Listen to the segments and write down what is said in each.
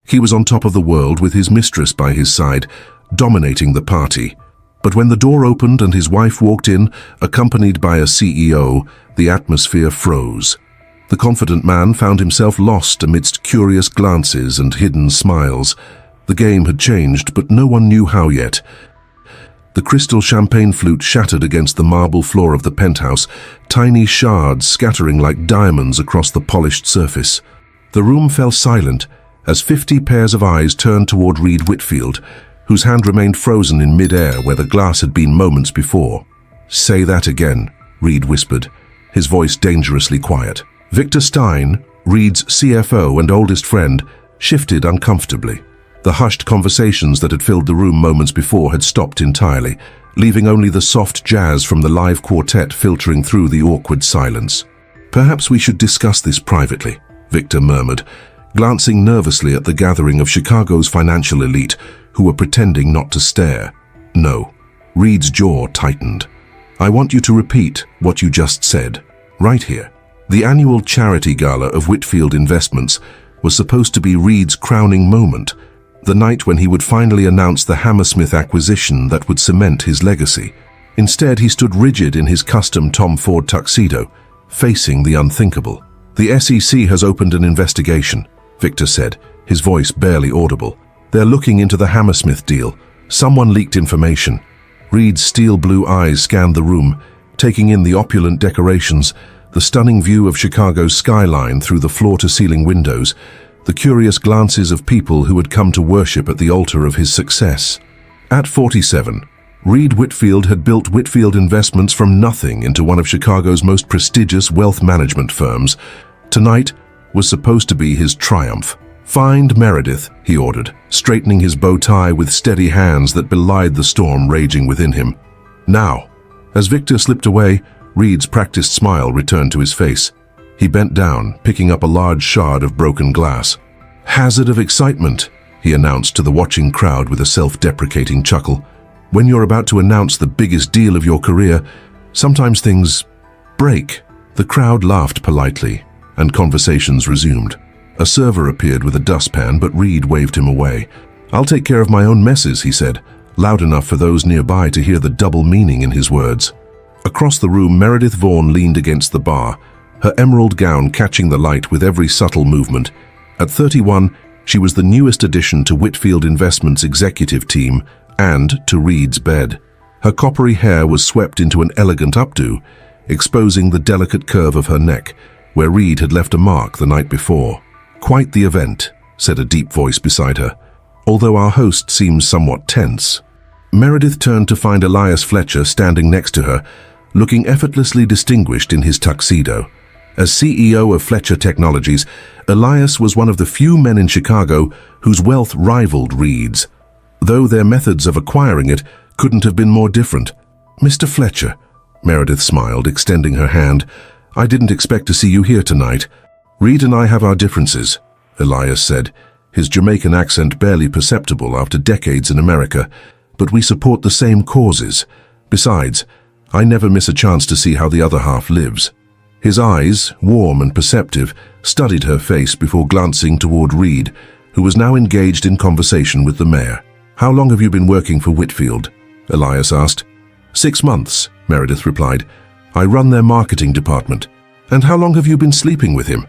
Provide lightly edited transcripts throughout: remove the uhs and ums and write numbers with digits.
He was on top of the world with his mistress by his side, dominating the party. But when the door opened and his wife walked in, accompanied by a CEO, the atmosphere froze. The confident man found himself lost amidst curious glances and hidden smiles. The game had changed, but no one knew how yet. The crystal champagne flute shattered against the marble floor of the penthouse, tiny shards scattering like diamonds across the polished surface. The room fell silent as 50 pairs of eyes turned toward Reed Whitfield, whose hand remained frozen in mid-air where the glass had been moments before. "Say that again," Reed whispered, his voice dangerously quiet. Victor Stein, Reed's CFO and oldest friend, shifted uncomfortably. The hushed conversations that had filled the room moments before had stopped entirely, leaving only the soft jazz from the live quartet filtering through the awkward silence. "Perhaps we should discuss this privately," Victor murmured, glancing nervously at the gathering of Chicago's financial elite who were pretending not to stare. "No." Reed's jaw tightened. "I want you to repeat what you just said, right here." The annual charity gala of Whitfield Investments was supposed to be Reed's crowning moment, the night when he would finally announce the Hammersmith acquisition that would cement his legacy. Instead, he stood rigid in his custom Tom Ford tuxedo, facing the unthinkable. "The SEC has opened an investigation," Victor said, his voice barely audible. "They're looking into the Hammersmith deal. Someone leaked information." Reed's steel blue eyes scanned the room, taking in the opulent decorations, the stunning view of Chicago's skyline through the floor-to-ceiling windows, the curious glances of people who had come to worship at the altar of his success. At 47, Reed Whitfield had built Whitfield Investments from nothing into one of Chicago's most prestigious wealth management firms. Tonight was supposed to be his triumph. "Find Meredith," he ordered, straightening his bow tie with steady hands that belied the storm raging within him. "Now." As Victor slipped away, Reed's practiced smile returned to his face. He bent down, picking up a large shard of broken glass. "Hazard of excitement," he announced to the watching crowd with a self-deprecating chuckle. "When you're about to announce the biggest deal of your career, sometimes things break." The crowd laughed politely, and conversations resumed. A server appeared with a dustpan, but Reed waved him away. "I'll take care of my own messes," he said, loud enough for those nearby to hear the double meaning in his words. Across the room, Meredith Vaughn leaned against the bar, her emerald gown catching the light with every subtle movement. At 31, she was the newest addition to Whitfield Investments' executive team and to Reed's bed. Her coppery hair was swept into an elegant updo, exposing the delicate curve of her neck, where Reed had left a mark the night before. "Quite the event," said a deep voice beside her, although our host seems somewhat tense. Meredith turned to find Elias Fletcher standing next to her, looking effortlessly distinguished in his tuxedo. As CEO of Fletcher Technologies, Elias was one of the few men in Chicago whose wealth rivaled Reed's, though their methods of acquiring it couldn't have been more different. "Mr. Fletcher," Meredith smiled, extending her hand, "I didn't expect to see you here tonight." "Reed and I have our differences," Elias said, his Jamaican accent barely perceptible after decades in America, "but we support the same causes. Besides, I never miss a chance to see how the other half lives." His eyes, warm and perceptive, studied her face before glancing toward Reed, who was now engaged in conversation with the mayor. "How long have you been working for Whitfield?" Elias asked. 6 months, Meredith replied. "I run their marketing department." "And how long have you been sleeping with him?"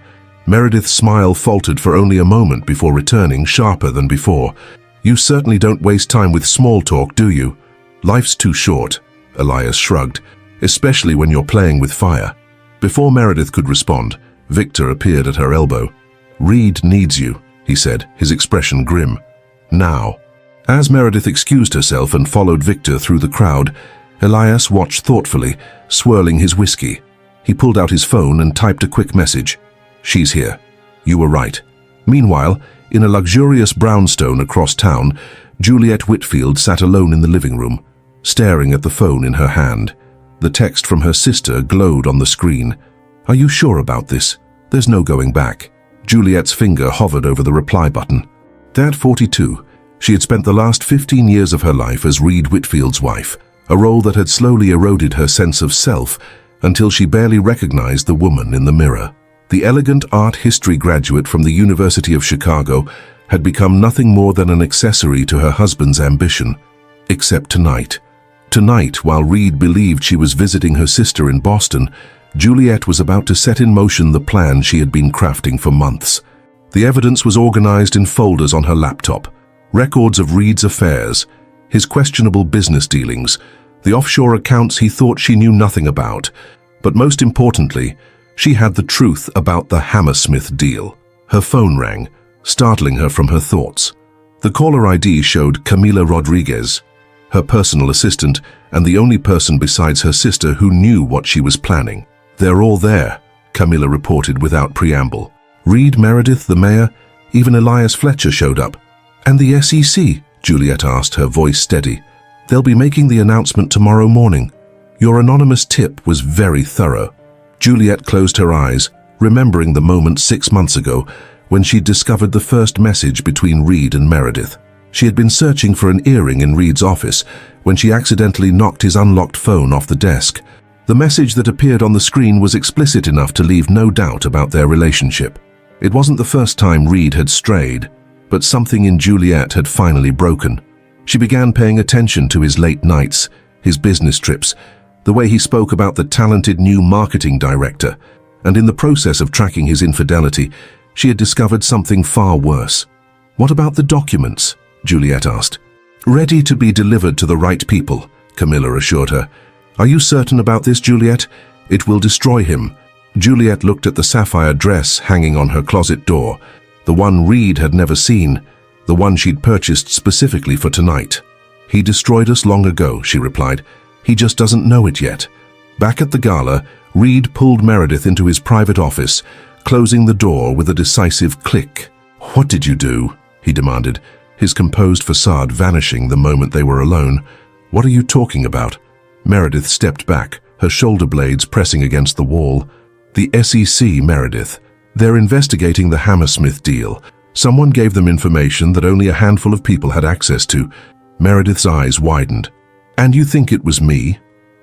Meredith's smile faltered for only a moment before returning, sharper than before. "You certainly don't waste time with small talk, do you?" "Life's too short," Elias shrugged, "especially when you're playing with fire." Before Meredith could respond, Victor appeared at her elbow. "Reed needs you," he said, his expression grim. "Now." As Meredith excused herself and followed Victor through the crowd, Elias watched thoughtfully, swirling his whiskey. He pulled out his phone and typed a quick message. "She's here. You were right." Meanwhile, in a luxurious brownstone across town, Juliet Whitfield sat alone in the living room, staring at the phone in her hand. The text from her sister glowed on the screen. "Are you sure about this? There's no going back." Juliet's finger hovered over the reply button. At 42, she had spent the last 15 years of her life as Reed Whitfield's wife, a role that had slowly eroded her sense of self until she barely recognized the woman in the mirror. The elegant art history graduate from the University of Chicago had become nothing more than an accessory to her husband's ambition. Except tonight. Tonight, while Reed believed she was visiting her sister in Boston, Juliet was about to set in motion the plan she had been crafting for months. The evidence was organized in folders on her laptop. Records of Reed's affairs, his questionable business dealings, the offshore accounts he thought she knew nothing about. But most importantly, she had the truth about the Hammersmith deal. Her phone rang, startling her from her thoughts. The caller ID showed Camila Rodriguez, her personal assistant and the only person besides her sister who knew what she was planning. "They're all there," Camila reported without preamble. "Reed, Meredith, the mayor, even Elias Fletcher showed up." "And the SEC?" Juliet asked, her voice steady. "They'll be making the announcement tomorrow morning. Your anonymous tip was very thorough." Juliet closed her eyes, remembering the moment 6 months ago when she discovered the first message between Reed and Meredith. She had been searching for an earring in Reed's office when she accidentally knocked his unlocked phone off the desk. The message that appeared on the screen was explicit enough to leave no doubt about their relationship. It wasn't the first time Reed had strayed, but something in Juliet had finally broken. She began paying attention to his late nights, his business trips, the way he spoke about the talented new marketing director, and in the process of tracking his infidelity, she had discovered something far worse. "What about the documents?" Juliet asked. "Ready to be delivered to the right people," Camila assured her. "Are you certain about this, Juliet? It will destroy him." Juliet looked at the sapphire dress hanging on her closet door, the one Reed had never seen, the one she'd purchased specifically for tonight. "He destroyed us long ago," she replied. "He just doesn't know it yet." Back at the gala, Reed pulled Meredith into his private office, closing the door with a decisive click. "What did you do?" he demanded, his composed facade vanishing the moment they were alone. "What are you talking about?" Meredith stepped back, her shoulder blades pressing against the wall. "The SEC, Meredith. They're investigating the Hammersmith deal. Someone gave them information that only a handful of people had access to." Meredith's eyes widened. "And you think it was me?"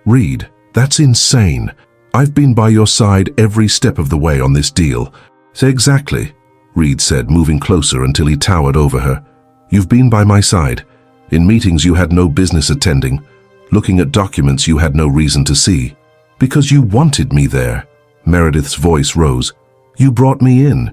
"Reed, that's insane. I've been by your side every step of the way on this deal." "Say exactly," Reed said, moving closer until he towered over her. "You've been by my side. In meetings you had no business attending. Looking at documents you had no reason to see. Because you wanted me there." Meredith's voice rose. "You brought me in.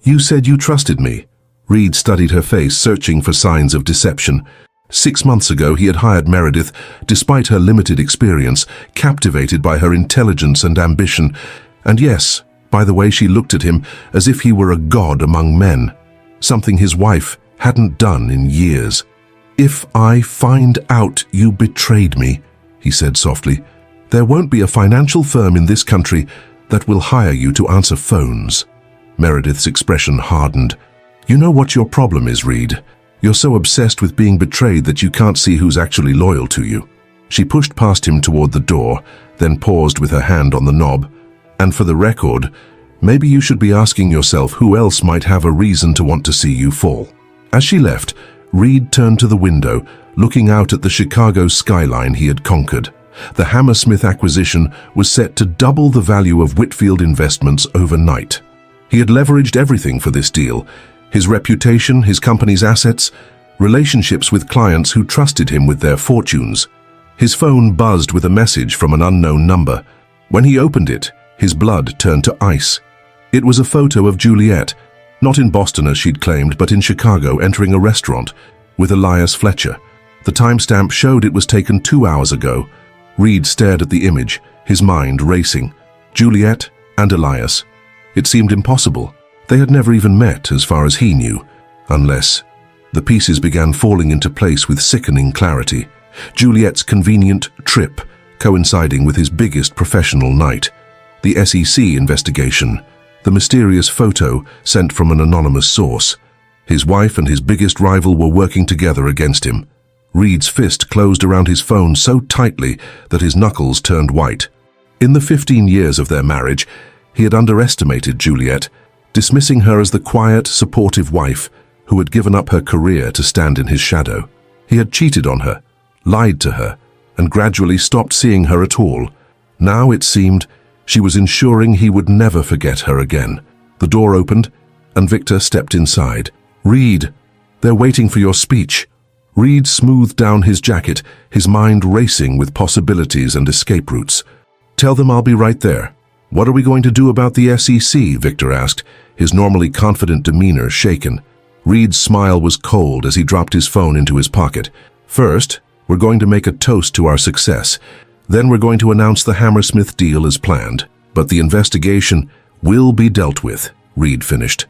You said you trusted me." Reed studied her face, searching for signs of deception. 6 months ago he had hired Meredith, despite her limited experience, captivated by her intelligence and ambition. And yes, by the way she looked at him, as if he were a god among men. Something his wife hadn't done in years. "If I find out you betrayed me," he said softly, "there won't be a financial firm in this country that will hire you to answer phones." Meredith's expression hardened. "You know what your problem is, Reed. You're so obsessed with being betrayed that you can't see who's actually loyal to you." She pushed past him toward the door, then paused with her hand on the knob. "And for the record, maybe you should be asking yourself who else might have a reason to want to see you fall." As she left, Reed turned to the window, looking out at the Chicago skyline he had conquered. The Hammersmith acquisition was set to double the value of Whitfield Investments overnight. He had leveraged everything for this deal: his reputation, his company's assets, relationships with clients who trusted him with their fortunes. His phone buzzed with a message from an unknown number. When he opened it, his blood turned to ice. It was a photo of Juliet, not in Boston as she'd claimed, but in Chicago, entering a restaurant with Elias Fletcher. The timestamp showed it was taken 2 hours ago. Reed stared at the image, his mind racing. Juliet and Elias. It seemed impossible. They had never even met, as far as he knew. Unless... The pieces began falling into place with sickening clarity. Juliet's convenient trip, coinciding with his biggest professional night. The SEC investigation. The mysterious photo sent from an anonymous source. His wife and his biggest rival were working together against him. Reed's fist closed around his phone so tightly that his knuckles turned white. In the 15 years of their marriage, he had underestimated Juliet, dismissing her as the quiet, supportive wife who had given up her career to stand in his shadow. He had cheated on her, lied to her, and gradually stopped seeing her at all. Now, it seemed, she was ensuring he would never forget her again. The door opened, and Victor stepped inside. Reed, they're waiting for your speech. Reed smoothed down his jacket, his mind racing with possibilities and escape routes. Tell them I'll be right there. What are we going to do about the SEC? Victor asked, his normally confident demeanor shaken. Reed's smile was cold as he dropped his phone into his pocket. First, we're going to make a toast to our success. Then we're going to announce the Hammersmith deal as planned. But the investigation will be dealt with, Reed finished.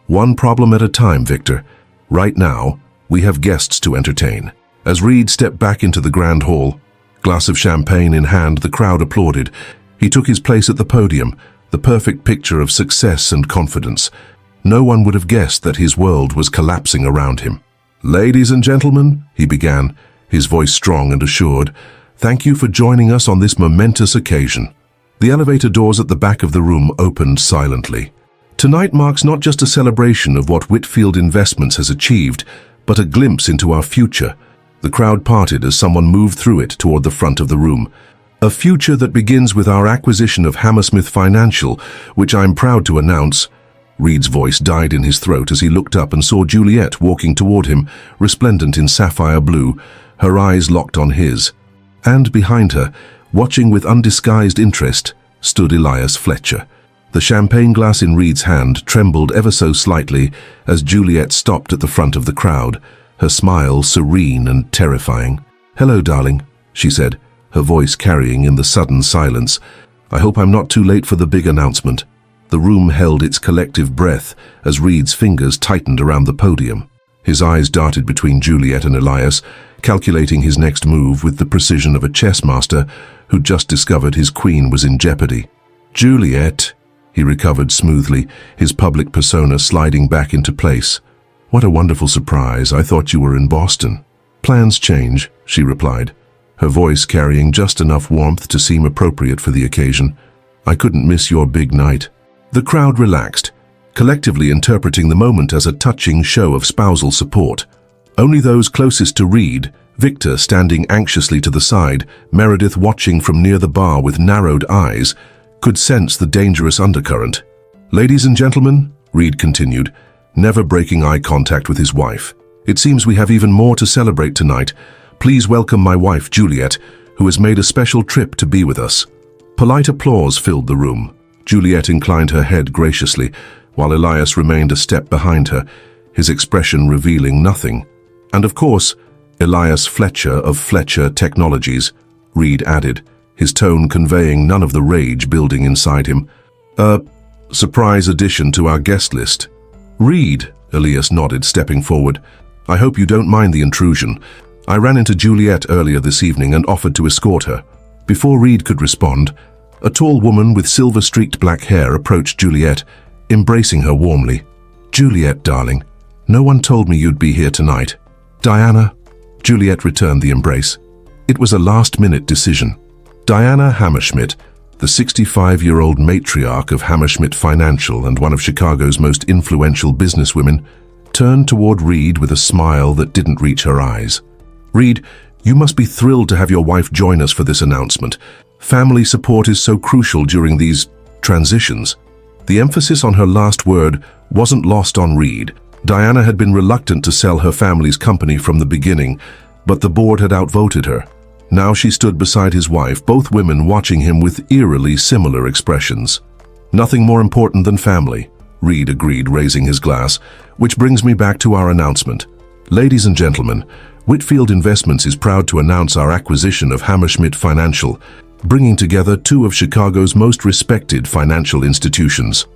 One problem at a time, Victor. Right now, we have guests to entertain. As Reed stepped back into the grand hall, glass of champagne in hand, the crowd applauded. He took his place at the podium, the perfect picture of success and confidence. No one would have guessed that his world was collapsing around him. Ladies and gentlemen, he began, his voice strong and assured, thank you for joining us on this momentous occasion. The elevator doors at the back of the room opened silently. Tonight marks not just a celebration of what Whitfield Investments has achieved, but a glimpse into our future. The crowd parted as someone moved through it toward the front of the room. A future that begins with our acquisition of Hammersmith Financial, which I'm proud to announce. Reed's voice died in his throat as he looked up and saw Juliet walking toward him, resplendent in sapphire blue, her eyes locked on his. And behind her, watching with undisguised interest, stood Elias Fletcher. The champagne glass in Reed's hand trembled ever so slightly as Juliet stopped at the front of the crowd, her smile serene and terrifying. "Hello, darling," she said, her voice carrying in the sudden silence. "I hope I'm not too late for the big announcement." The room held its collective breath as Reed's fingers tightened around the podium. His eyes darted between Juliet and Elias, calculating his next move with the precision of a chess master who'd just discovered his queen was in jeopardy. "Juliet," he recovered smoothly, his public persona sliding back into place. "What a wonderful surprise. I thought you were in Boston." "Plans change," she replied, her voice carrying just enough warmth to seem appropriate for the occasion. "I couldn't miss your big night." The crowd relaxed, collectively interpreting the moment as a touching show of spousal support. Only those closest to Reed, Victor standing anxiously to the side, Meredith watching from near the bar with narrowed eyes, could sense the dangerous undercurrent. "Ladies and gentlemen," Reed continued, never breaking eye contact with his wife, "it seems we have even more to celebrate tonight. Please welcome my wife, Juliet, who has made a special trip to be with us." Polite applause filled the room. Juliet inclined her head graciously, while Elias remained a step behind her, his expression revealing nothing. "And of course, Elias Fletcher of Fletcher Technologies," Reed added, his tone conveying none of the rage building inside him. "A surprise addition to our guest list." "Reed," Elias nodded, stepping forward, "I hope you don't mind the intrusion. I ran into Juliet earlier this evening and offered to escort her." Before Reed could respond, a tall woman with silver-streaked black hair approached Juliet, embracing her warmly. "Juliet, darling, no one told me you'd be here tonight." "Diana," Juliet returned the embrace. It was a last-minute decision. Diana Hammerschmidt, the 65-year-old matriarch of Hammerschmidt Financial and one of Chicago's most influential businesswomen, turned toward Reed with a smile that didn't reach her eyes. "Reed, you must be thrilled to have your wife join us for this announcement. Family support is so crucial during these transitions." The emphasis on her last word wasn't lost on Reed. Diana had been reluctant to sell her family's company from the beginning, but the board had outvoted her. Now she stood beside his wife, both women watching him with eerily similar expressions. "Nothing more important than family," Reed agreed, raising his glass, "which brings me back to our announcement. Ladies and gentlemen, Whitfield Investments is proud to announce our acquisition of Hammersmith Financial, bringing together two of Chicago's most respected financial institutions."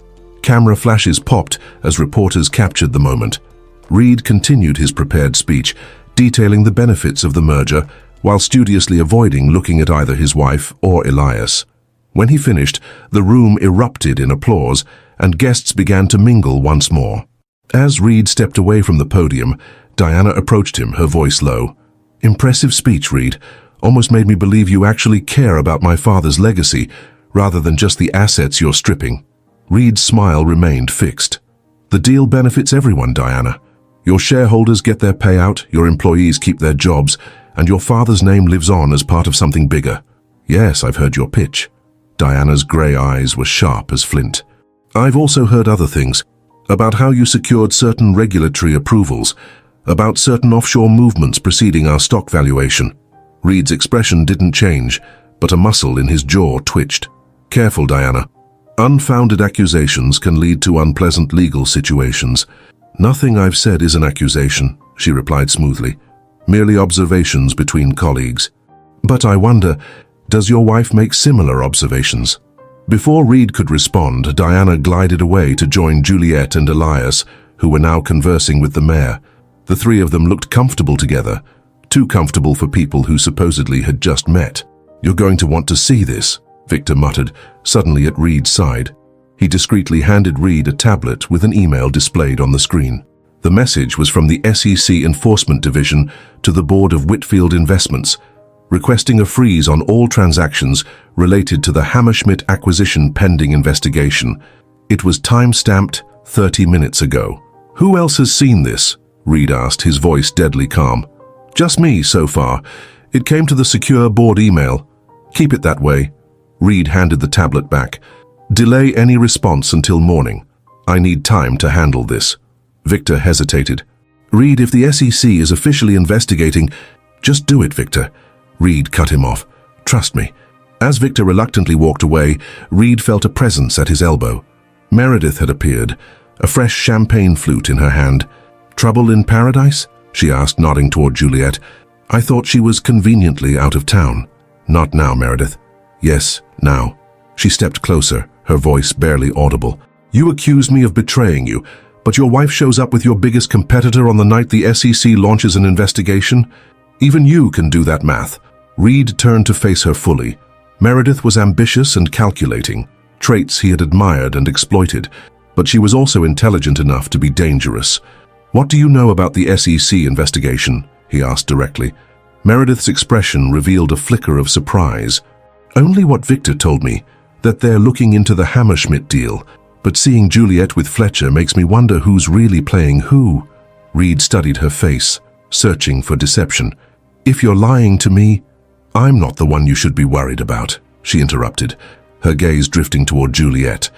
Camera flashes popped as reporters captured the moment. Reed continued his prepared speech, detailing the benefits of the merger, while studiously avoiding looking at either his wife or Elias. When he finished, the room erupted in applause, and guests began to mingle once more. As Reed stepped away from the podium, Diana approached him, her voice low. "Impressive speech, Reed. Almost made me believe you actually care about my father's legacy, rather than just the assets you're stripping." Reed's smile remained fixed. "The deal benefits everyone, Diana. Your shareholders get their payout, your employees keep their jobs, and your father's name lives on as part of something bigger." "Yes, I've heard your pitch." Diana's grey eyes were sharp as flint. "I've also heard other things. about how you secured certain regulatory approvals, about certain offshore movements preceding our stock valuation. Reed's expression didn't change, but a muscle in his jaw twitched. Careful, Diana. Unfounded accusations can lead to unpleasant legal situations. Nothing I've said is an accusation, she replied smoothly. Merely observations between colleagues. But I wonder, does your wife make similar observations? Before Reed could respond, Diana glided away to join Juliet and Elias, who were now conversing with the mayor. The three of them looked comfortable together, too comfortable for people who supposedly had just met. You're going to want to see this, Victor muttered, suddenly at Reed's side. He discreetly handed Reed a tablet with an email displayed on the screen. The message was from the SEC Enforcement Division to the Board of Whitfield Investments, requesting a freeze on all transactions related to the Hammerschmidt acquisition pending investigation. It was time-stamped 30 minutes ago. Who else has seen this? Reed asked, his voice deadly calm. Just me so far. It came to the secure board email. Keep it that way. Reed handed the tablet back. Delay any response until morning. I need time to handle this. Victor hesitated. Reed, if the SEC is officially investigating, just do it, Victor. Reed cut him off. Trust me. As Victor reluctantly walked away, Reed felt a presence at his elbow. Meredith had appeared, a fresh champagne flute in her hand. Trouble in paradise? She asked, nodding toward Juliet. I thought she was conveniently out of town. Not now, Meredith. Yes, now. She stepped closer, her voice barely audible. You accuse me of betraying you, but your wife shows up with your biggest competitor on the night the SEC launches an investigation? Even you can do that math. Reed turned to face her fully. Meredith was ambitious and calculating, traits he had admired and exploited, but she was also intelligent enough to be dangerous. What do you know about the SEC investigation? He asked directly. Meredith's expression revealed a flicker of surprise. Only what Victor told me, that they're looking into the Hammerschmidt deal, but seeing Juliet with Fletcher makes me wonder who's really playing who. Reed studied her face, searching for deception. If you're lying to me, I'm not the one you should be worried about, she interrupted, her gaze drifting toward Juliet.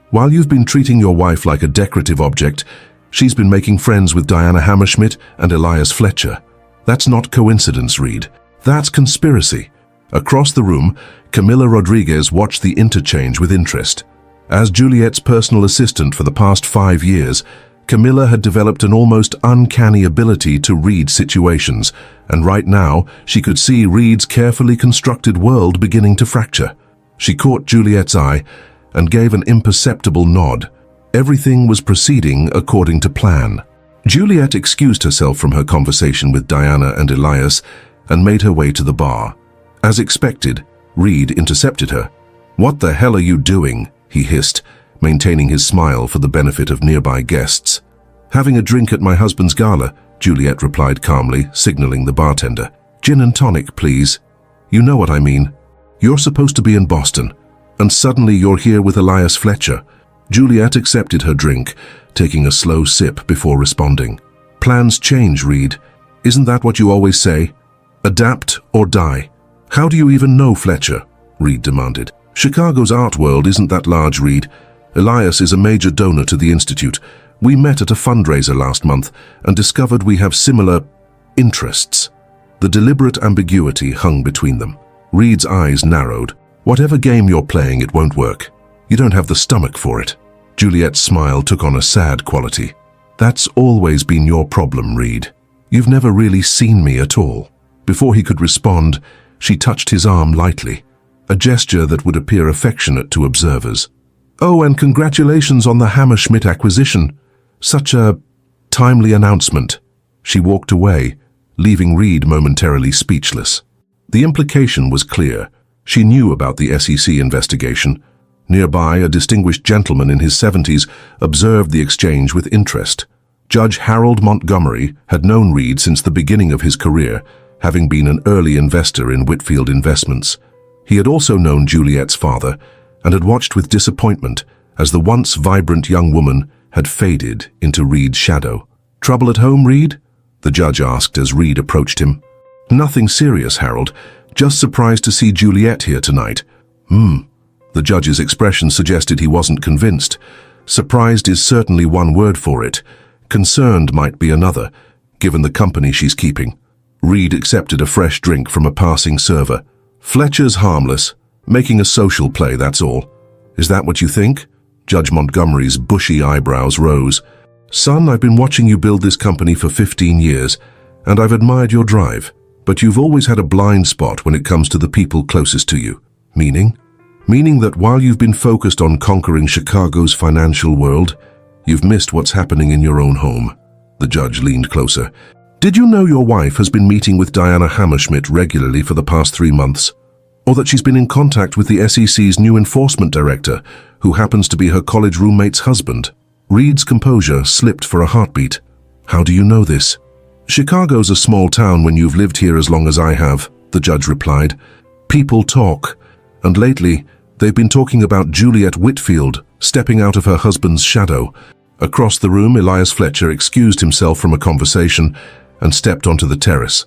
While you've been treating your wife like a decorative object, she's been making friends with Diana Hammerschmidt and Elias Fletcher. That's not coincidence, Reed. That's conspiracy. Across the room, Camila Rodriguez watched the interchange with interest. As Juliet's personal assistant for the past 5 years, Camila had developed an almost uncanny ability to read situations, and right now she could see Reed's carefully constructed world beginning to fracture. She caught Juliet's eye and gave an imperceptible nod. Everything was proceeding according to plan. Juliet excused herself from her conversation with Diana and Elias and made her way to the bar. As expected, Reed intercepted her. "What the hell are you doing?" he hissed, maintaining his smile for the benefit of nearby guests. "Having a drink at my husband's gala," Juliet replied calmly, signaling the bartender. "Gin and tonic, please." "You know what I mean. You're supposed to be in Boston, and suddenly you're here with Elias Fletcher." Juliet accepted her drink, taking a slow sip before responding. "Plans change, Reed. Isn't that what you always say? Adapt or die." "How do you even know Fletcher?" Reed demanded. "Chicago's art world isn't that large, Reed. Elias is a major donor to the Institute. We met at a fundraiser last month and discovered we have similar interests." The deliberate ambiguity hung between them. Reed's eyes narrowed. "Whatever game you're playing, it won't work. You don't have the stomach for it." Juliet's smile took on a sad quality. "That's always been your problem, Reed. You've never really seen me at all." Before he could respond, she touched his arm lightly, a gesture that would appear affectionate to observers. "Oh, and congratulations on the Hammerschmidt acquisition. Such a timely announcement." She walked away, leaving Reed momentarily speechless. The implication was clear. She knew about the SEC investigation. Nearby, a distinguished gentleman in his 70s observed the exchange with interest. Judge Harold Montgomery had known Reed since the beginning of his career, having been an early investor in Whitfield Investments. He had also known Juliet's father and had watched with disappointment as the once vibrant young woman had faded into Reed's shadow. "Trouble at home, Reed?" the judge asked as Reed approached him. "Nothing serious, Harold. Just surprised to see Juliet here tonight." The judge's expression suggested he wasn't convinced. Surprised is certainly one word for it. Concerned might be another, given the company she's keeping. Reed accepted a fresh drink from a passing server. Fletcher's harmless, making a social play, that's all. Is that what you think? Judge Montgomery's bushy eyebrows rose. Son, I've been watching you build this company for 15 years, and I've admired your drive. But you've always had a blind spot when it comes to the people closest to you. Meaning? Meaning that while you've been focused on conquering Chicago's financial world, you've missed what's happening in your own home. The judge leaned closer. Did you know your wife has been meeting with Diana Hammerschmidt regularly for the past 3 months? Or that she's been in contact with the SEC's new enforcement director, who happens to be her college roommate's husband? Reed's composure slipped for a heartbeat. How do you know this? Chicago's a small town when you've lived here as long as I have, the judge replied. People talk, and lately they've been talking about Juliet Whitfield stepping out of her husband's shadow. Across the room, Elias Fletcher excused himself from a conversation and stepped onto the terrace.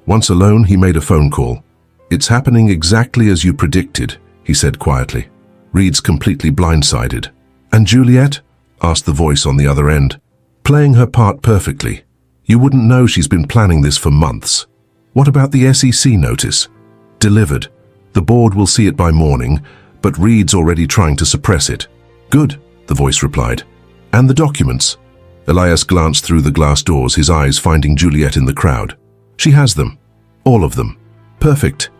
Once alone, he made a phone call. It's happening exactly as you predicted, he said quietly. Reed's completely blindsided. And Juliet? Asked the voice on the other end. Playing her part perfectly. You wouldn't know she's been planning this for months. What about the SEC notice? Delivered. The board will see it by morning, but Reed's already trying to suppress it. Good, the voice replied. And the documents? Elias glanced through the glass doors, his eyes finding Juliet in the crowd. She has them. All of them. Perfect.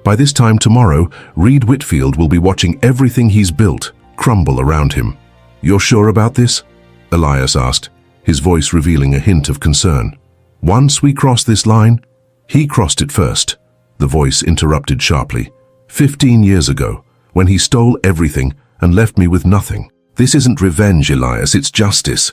By this time tomorrow, Reed Whitfield will be watching everything he's built crumble around him. You're sure about this? Elias asked, his voice revealing a hint of concern. Once we cross this line, he crossed it first, the voice interrupted sharply. 15 years ago, when he stole everything and left me with nothing. This isn't revenge, Elias, it's justice.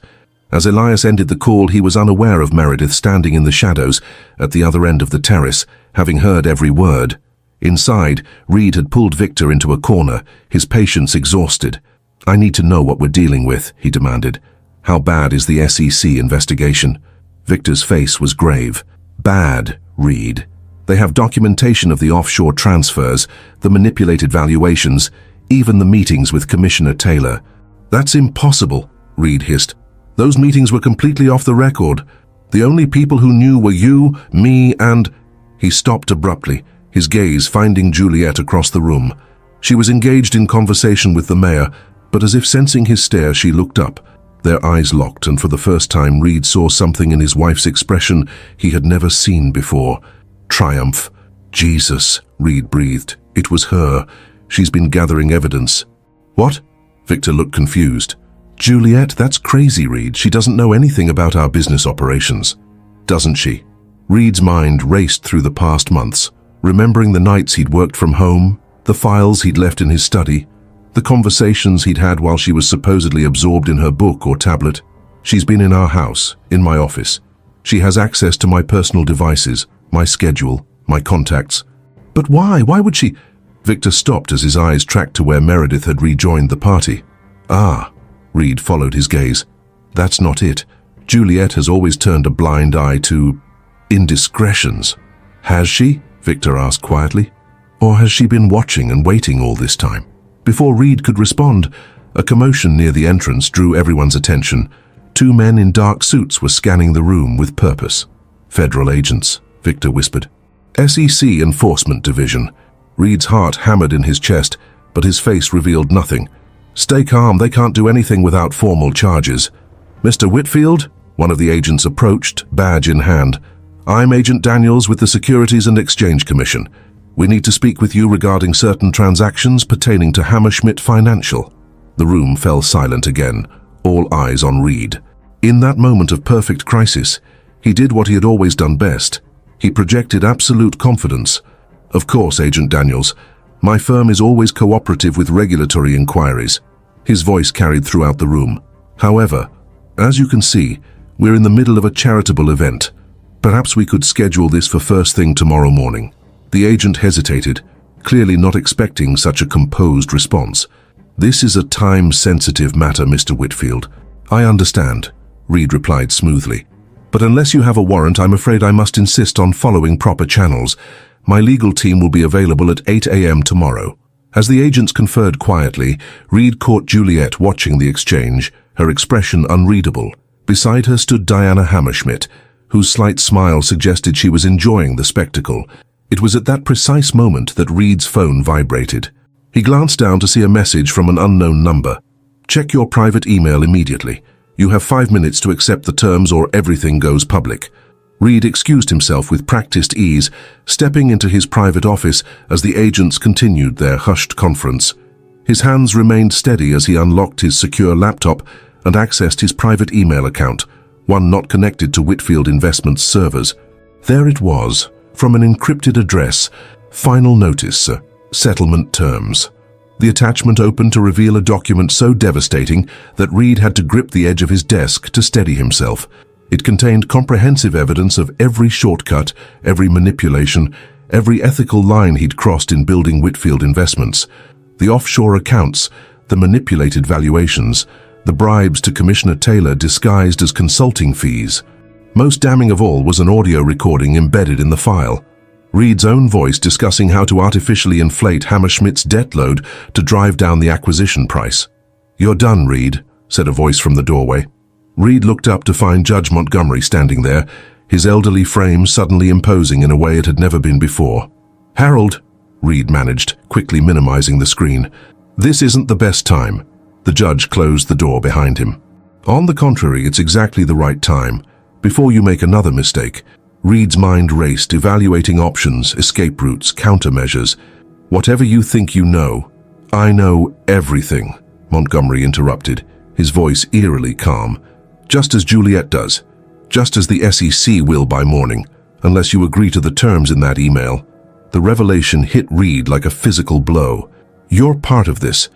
As Elias ended the call, he was unaware of Meredith standing in the shadows at the other end of the terrace, having heard every word. Inside, Reed had pulled Victor into a corner, his patience exhausted. I need to know what we're dealing with, he demanded. How bad is the SEC investigation? Victor's face was grave. Bad, Reed. They have documentation of the offshore transfers, the manipulated valuations, even the meetings with Commissioner Taylor. That's impossible, Reed hissed. Those meetings were completely off the record. The only people who knew were you, me, and... He stopped abruptly, his gaze finding Juliet across the room. She was engaged in conversation with the mayor, but as if sensing his stare, she looked up. Their eyes locked, and for the first time Reed saw something in his wife's expression he had never seen before. Triumph. Jesus, Reed breathed. It was her. She's been gathering evidence. What? Victor looked confused. Juliet, that's crazy, Reed. She doesn't know anything about our business operations. Doesn't she? Reed's mind raced through the past months, remembering the nights he'd worked from home, the files he'd left in his study, the conversations he'd had while she was supposedly absorbed in her book or tablet. She's been in our house, in my office. She has access to my personal devices, my schedule, my contacts. But why? Why would she? Victor stopped as his eyes tracked to where Meredith had rejoined the party. Ah, Reed followed his gaze. That's not it. Juliet has always turned a blind eye to indiscretions. Has she? Victor asked quietly. Or has she been watching and waiting all this time? Before Reed could respond, a commotion near the entrance drew everyone's attention. 2 men in dark suits were scanning the room with purpose. Federal agents, Victor whispered. SEC Enforcement Division. Reed's heart hammered in his chest, but his face revealed nothing. Stay calm, they can't do anything without formal charges. Mr. Whitfield? One of the agents approached, badge in hand. I'm Agent Daniels with the Securities and Exchange Commission. We need to speak with you regarding certain transactions pertaining to Hammerschmidt Financial. The room fell silent again, all eyes on Reed. In that moment of perfect crisis, he did what he had always done best. He projected absolute confidence. Of course, Agent Daniels, my firm is always cooperative with regulatory inquiries. His voice carried throughout the room. However, as you can see, we're in the middle of a charitable event. Perhaps we could schedule this for first thing tomorrow morning. The agent hesitated, clearly not expecting such a composed response. This is a time-sensitive matter, Mr. Whitfield. I understand, Reed replied smoothly. But unless you have a warrant, I'm afraid I must insist on following proper channels. My legal team will be available at 8 a.m. tomorrow. As the agents conferred quietly, Reed caught Juliet watching the exchange, her expression unreadable. Beside her stood Diana Hammerschmidt, whose slight smile suggested she was enjoying the spectacle. It was at that precise moment that Reed's phone vibrated. He glanced down to see a message from an unknown number. "Check your private email immediately. You have 5 minutes to accept the terms or everything goes public." Reed excused himself with practiced ease, stepping into his private office as the agents continued their hushed conference. His hands remained steady as he unlocked his secure laptop and accessed his private email account, one not connected to Whitfield Investments servers. There it was, from an encrypted address: "Final notice, settlement terms." The attachment opened to reveal a document so devastating that Reed had to grip the edge of his desk to steady himself. It contained comprehensive evidence of every shortcut, every manipulation, every ethical line he'd crossed in building Whitfield Investments. The offshore accounts, the manipulated valuations, the bribes to Commissioner Taylor disguised as consulting fees. Most damning of all was an audio recording embedded in the file. Reed's own voice discussing how to artificially inflate Hammerschmidt's debt load to drive down the acquisition price. "You're done, Reed," said a voice from the doorway. Reed looked up to find Judge Montgomery standing there, his elderly frame suddenly imposing in a way it had never been before. "Harold," Reed managed, quickly minimizing the screen. "This isn't the best time." The judge closed the door behind him. "On the contrary, it's exactly the right time. Before you make another mistake." Reed's mind raced, evaluating options, escape routes, countermeasures. "Whatever you think you know, I know everything," Montgomery interrupted, his voice eerily calm. "Just as Juliet does. Just as the SEC will by morning, unless you agree to the terms in that email." The revelation hit Reed like a physical blow. "You're part of this."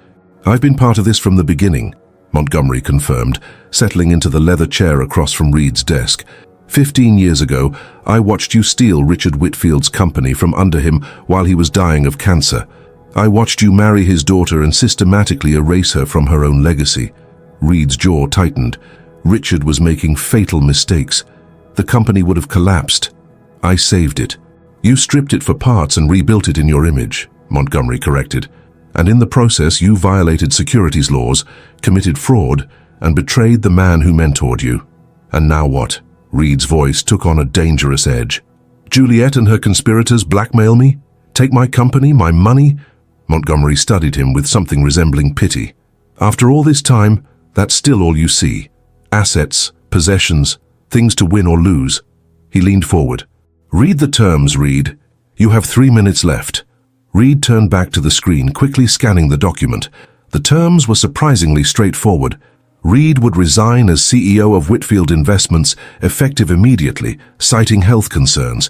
"I've been part of this from the beginning," Montgomery confirmed, settling into the leather chair across from Reed's desk. 15 years ago, I watched you steal Richard Whitfield's company from under him while he was dying of cancer. I watched you marry his daughter and systematically erase her from her own legacy." Reed's jaw tightened. Richard was making fatal mistakes. The company would have collapsed. "I saved it." "You stripped it for parts and rebuilt it in your image," Montgomery corrected. "And in the process you violated securities laws, committed fraud, and betrayed the man who mentored you. And now what?" Reed's voice took on a dangerous edge. "Juliet and her conspirators blackmail me? Take my company, my money?" Montgomery studied him with something resembling pity. "After all this time, that's still all you see. Assets, possessions, things to win or lose." He leaned forward. "Read the terms, Reed. You have 3 minutes left." Reed turned back to the screen, quickly scanning the document. The terms were surprisingly straightforward. Reed would resign as CEO of Whitfield Investments, effective immediately, citing health concerns.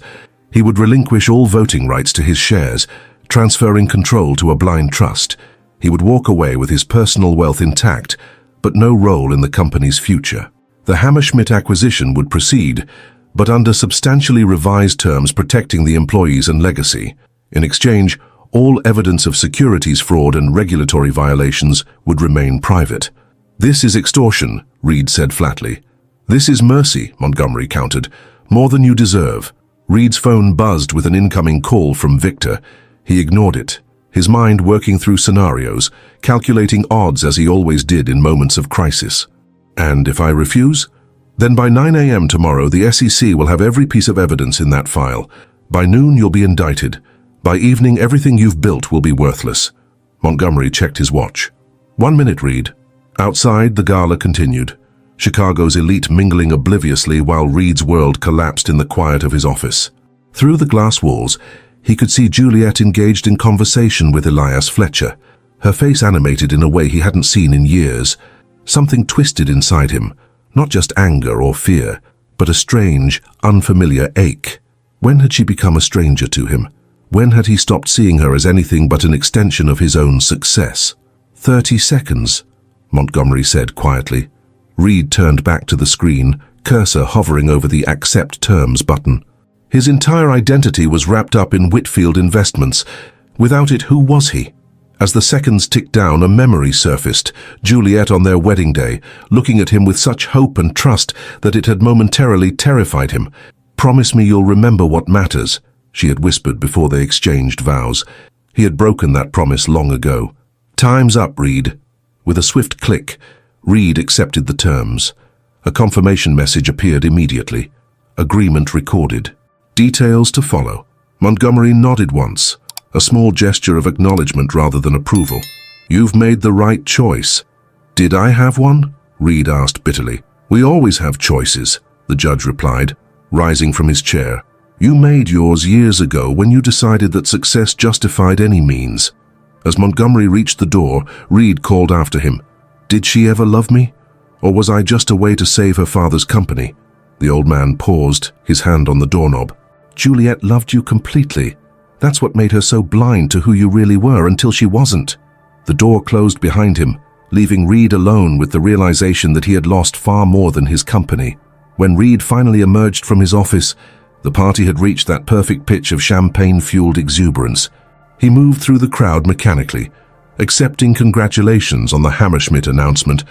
He would relinquish all voting rights to his shares, transferring control to a blind trust. He would walk away with his personal wealth intact, but no role in the company's future. The Hammerschmidt acquisition would proceed, but under substantially revised terms protecting the employees and legacy. In exchange, all evidence of securities fraud and regulatory violations would remain private. "This is extortion," Reed said flatly. "This is mercy," Montgomery countered. "More than you deserve." Reed's phone buzzed with an incoming call from Victor. He ignored it, his mind working through scenarios, calculating odds as he always did in moments of crisis. "And if I refuse? Then by 9 a.m. tomorrow, the SEC will have every piece of evidence in that file. By noon, you'll be indicted. By evening, everything you've built will be worthless." Montgomery checked his watch. "1 minute, Reed." Outside, the gala continued, Chicago's elite mingling obliviously while Reed's world collapsed in the quiet of his office. Through the glass walls, he could see Juliet engaged in conversation with Elias Fletcher, her face animated in a way he hadn't seen in years. Something twisted inside him, not just anger or fear, but a strange, unfamiliar ache. When had she become a stranger to him? When had he stopped seeing her as anything but an extension of his own success? 30 seconds, Montgomery said quietly. Reed turned back to the screen, cursor hovering over the Accept Terms button. His entire identity was wrapped up in Whitfield Investments. Without it, who was he? As the seconds ticked down, a memory surfaced, Juliet on their wedding day, looking at him with such hope and trust that it had momentarily terrified him. "Promise me you'll remember what matters," she had whispered before they exchanged vows. He had broken that promise long ago. "Time's up, Reed." With a swift click, Reed accepted the terms. A confirmation message appeared immediately. Agreement recorded. Details to follow. Montgomery nodded once, a small gesture of acknowledgement rather than approval. You've made the right choice. Did I have one? Reed asked bitterly. We always have choices, the judge replied, rising from his chair. You made yours years ago when you decided that success justified any means. As Montgomery reached the door, Reed called after him. Did she ever love me? Or was I just a way to save her father's company? The old man paused, his hand on the doorknob. Juliet loved you completely. That's what made her so blind to who you really were until she wasn't. The door closed behind him, leaving Reed alone with the realization that he had lost far more than his company. When Reed finally emerged from his office, the party had reached that perfect pitch of champagne-fueled exuberance. He moved through the crowd mechanically, accepting congratulations on the Hammerschmidt announcement,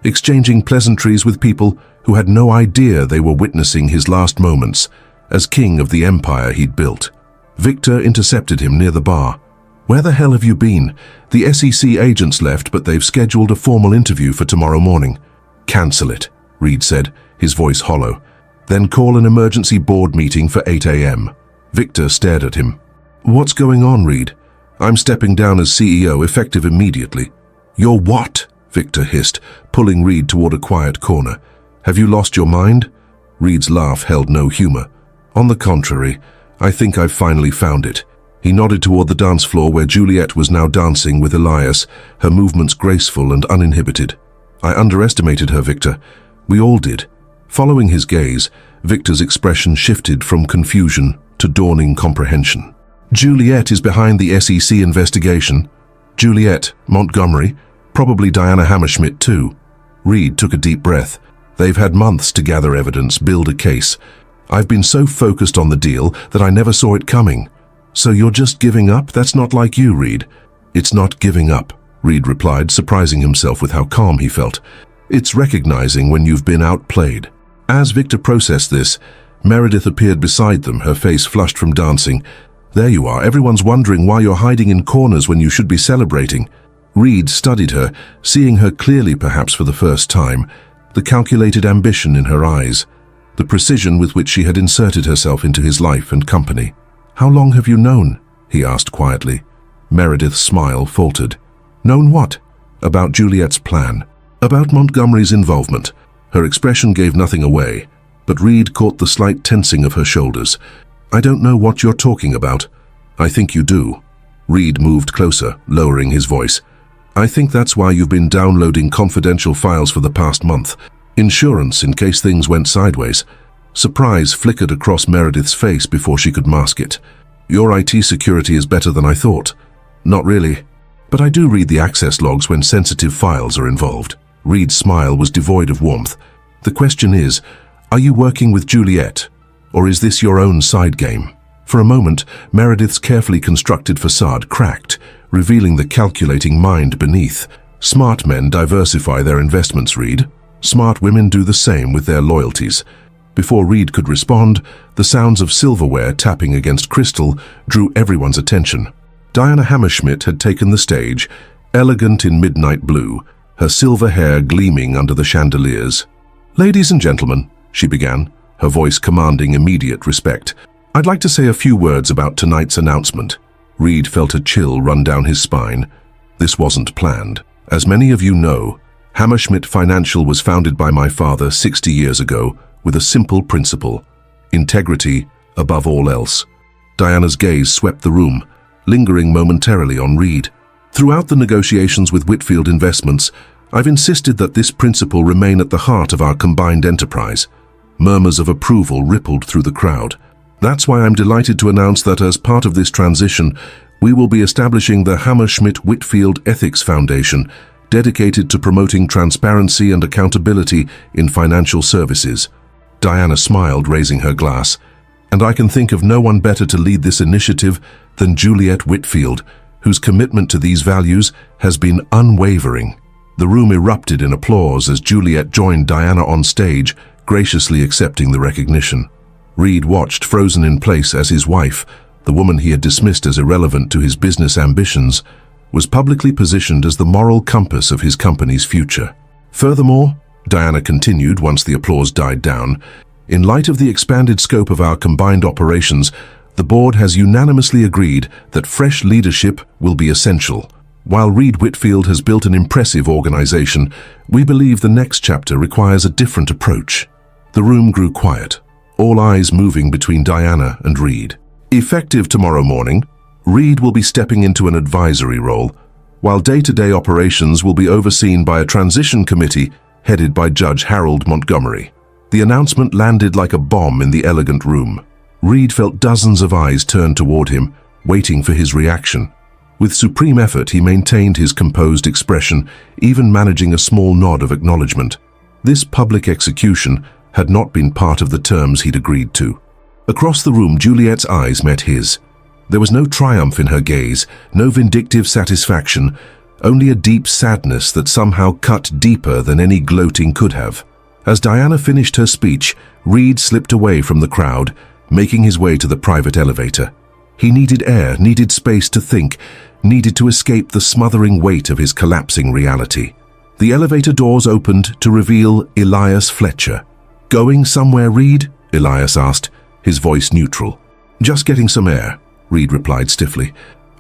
exchanging pleasantries with people who had no idea they were witnessing his last moments as king of the empire he'd built. Victor intercepted him near the bar. Where the hell have you been? The SEC agents left, but they've scheduled a formal interview for tomorrow morning. Cancel it, Reed said, his voice hollow. Then call an emergency board meeting for 8 a.m. Victor stared at him. What's going on, Reed? I'm stepping down as CEO, effective immediately. You're what? Victor hissed, pulling Reed toward a quiet corner. Have you lost your mind? Reed's laugh held no humor. On the contrary, I think I've finally found it. He nodded toward the dance floor where Juliet was now dancing with Elias, her movements graceful and uninhibited. I underestimated her, Victor. We all did. Following his gaze, Victor's expression shifted from confusion to dawning comprehension. Juliet is behind the SEC investigation. Juliet, Montgomery, probably Diana Hammerschmidt too. Reed took a deep breath. They've had months to gather evidence, build a case. I've been so focused on the deal that I never saw it coming. So you're just giving up? That's not like you, Reed. It's not giving up, Reed replied, surprising himself with how calm he felt. It's recognizing when you've been outplayed. As Victor processed this, Meredith appeared beside them, her face flushed from dancing. There you are. Everyone's wondering why you're hiding in corners when you should be celebrating. Reed studied her, seeing her clearly perhaps for the first time, the calculated ambition in her eyes, the precision with which she had inserted herself into his life and company. How long have you known? He asked quietly. Meredith's smile faltered. Known what? About Juliet's plan. About Montgomery's involvement. Her expression gave nothing away, but Reed caught the slight tensing of her shoulders. I don't know what you're talking about. I think you do. Reed moved closer, lowering his voice. I think that's why you've been downloading confidential files for the past month. Insurance in case things went sideways. Surprise flickered across Meredith's face before she could mask it. Your IT security is better than I thought. Not really. But I do read the access logs when sensitive files are involved. Reed's smile was devoid of warmth. The question is, are you working with Juliet? Or is this your own side game? For a moment, Meredith's carefully constructed facade cracked, revealing the calculating mind beneath. Smart men diversify their investments, Reed. Smart women do the same with their loyalties. Before Reed could respond, the sounds of silverware tapping against crystal drew everyone's attention. Diana Hammerschmidt had taken the stage, elegant in midnight blue, her silver hair gleaming under the chandeliers. Ladies and gentlemen, she began, her voice commanding immediate respect. I'd like to say a few words about tonight's announcement. Reed felt a chill run down his spine. This wasn't planned. As many of you know, Hammerschmidt Financial was founded by my father 60 years ago with a simple principle: integrity above all else. Diana's gaze swept the room, lingering momentarily on Reed. Throughout the negotiations with Whitfield Investments, I've insisted that this principle remain at the heart of our combined enterprise. Murmurs of approval rippled through the crowd. That's why I'm delighted to announce that as part of this transition, we will be establishing the Hammerschmidt Whitfield Ethics Foundation, dedicated to promoting transparency and accountability in financial services. Diana smiled, raising her glass. And I can think of no one better to lead this initiative than Juliet Whitfield, whose commitment to these values has been unwavering. The room erupted in applause as Juliet joined Diana on stage, graciously accepting the recognition. Reed watched, frozen in place, as his wife, the woman he had dismissed as irrelevant to his business ambitions, was publicly positioned as the moral compass of his company's future. Furthermore, Diana continued once the applause died down, in light of the expanded scope of our combined operations, the board has unanimously agreed that fresh leadership will be essential. While Reed Whitfield has built an impressive organization, we believe the next chapter requires a different approach. The room grew quiet, all eyes moving between Diana and Reed. Effective tomorrow morning, Reed will be stepping into an advisory role, while day-to-day operations will be overseen by a transition committee headed by Judge Harold Montgomery. The announcement landed like a bomb in the elegant room. Reed felt dozens of eyes turn toward him, waiting for his reaction. With supreme effort, he maintained his composed expression, even managing a small nod of acknowledgement. This public execution had not been part of the terms he'd agreed to. Across the room, Juliet's eyes met his. There was no triumph in her gaze, no vindictive satisfaction, only a deep sadness that somehow cut deeper than any gloating could have. As Diana finished her speech, Reed slipped away from the crowd, making his way to the private elevator. He needed air, needed space to think, needed to escape the smothering weight of his collapsing reality. The elevator doors opened to reveal Elias Fletcher. "Going somewhere, Reed?" Elias asked, his voice neutral. "Just getting some air," Reed replied stiffly.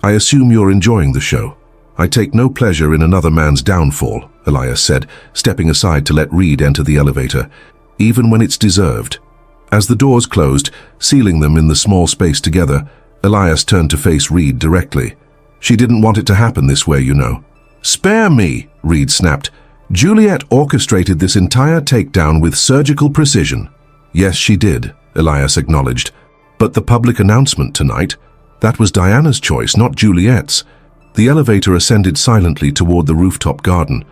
"I assume you're enjoying the show." "I take no pleasure in another man's downfall," Elias said, stepping aside to let Reed enter the elevator, "even when it's deserved." As the doors closed, sealing them in the small space together, Elias turned to face Reed directly. "She didn't want it to happen this way, you know." "Spare me," Reed snapped. "Juliet orchestrated this entire takedown with surgical precision." "Yes, she did," Elias acknowledged. "But the public announcement tonight, that was Diana's choice, not Juliet's." The elevator ascended silently toward the rooftop garden.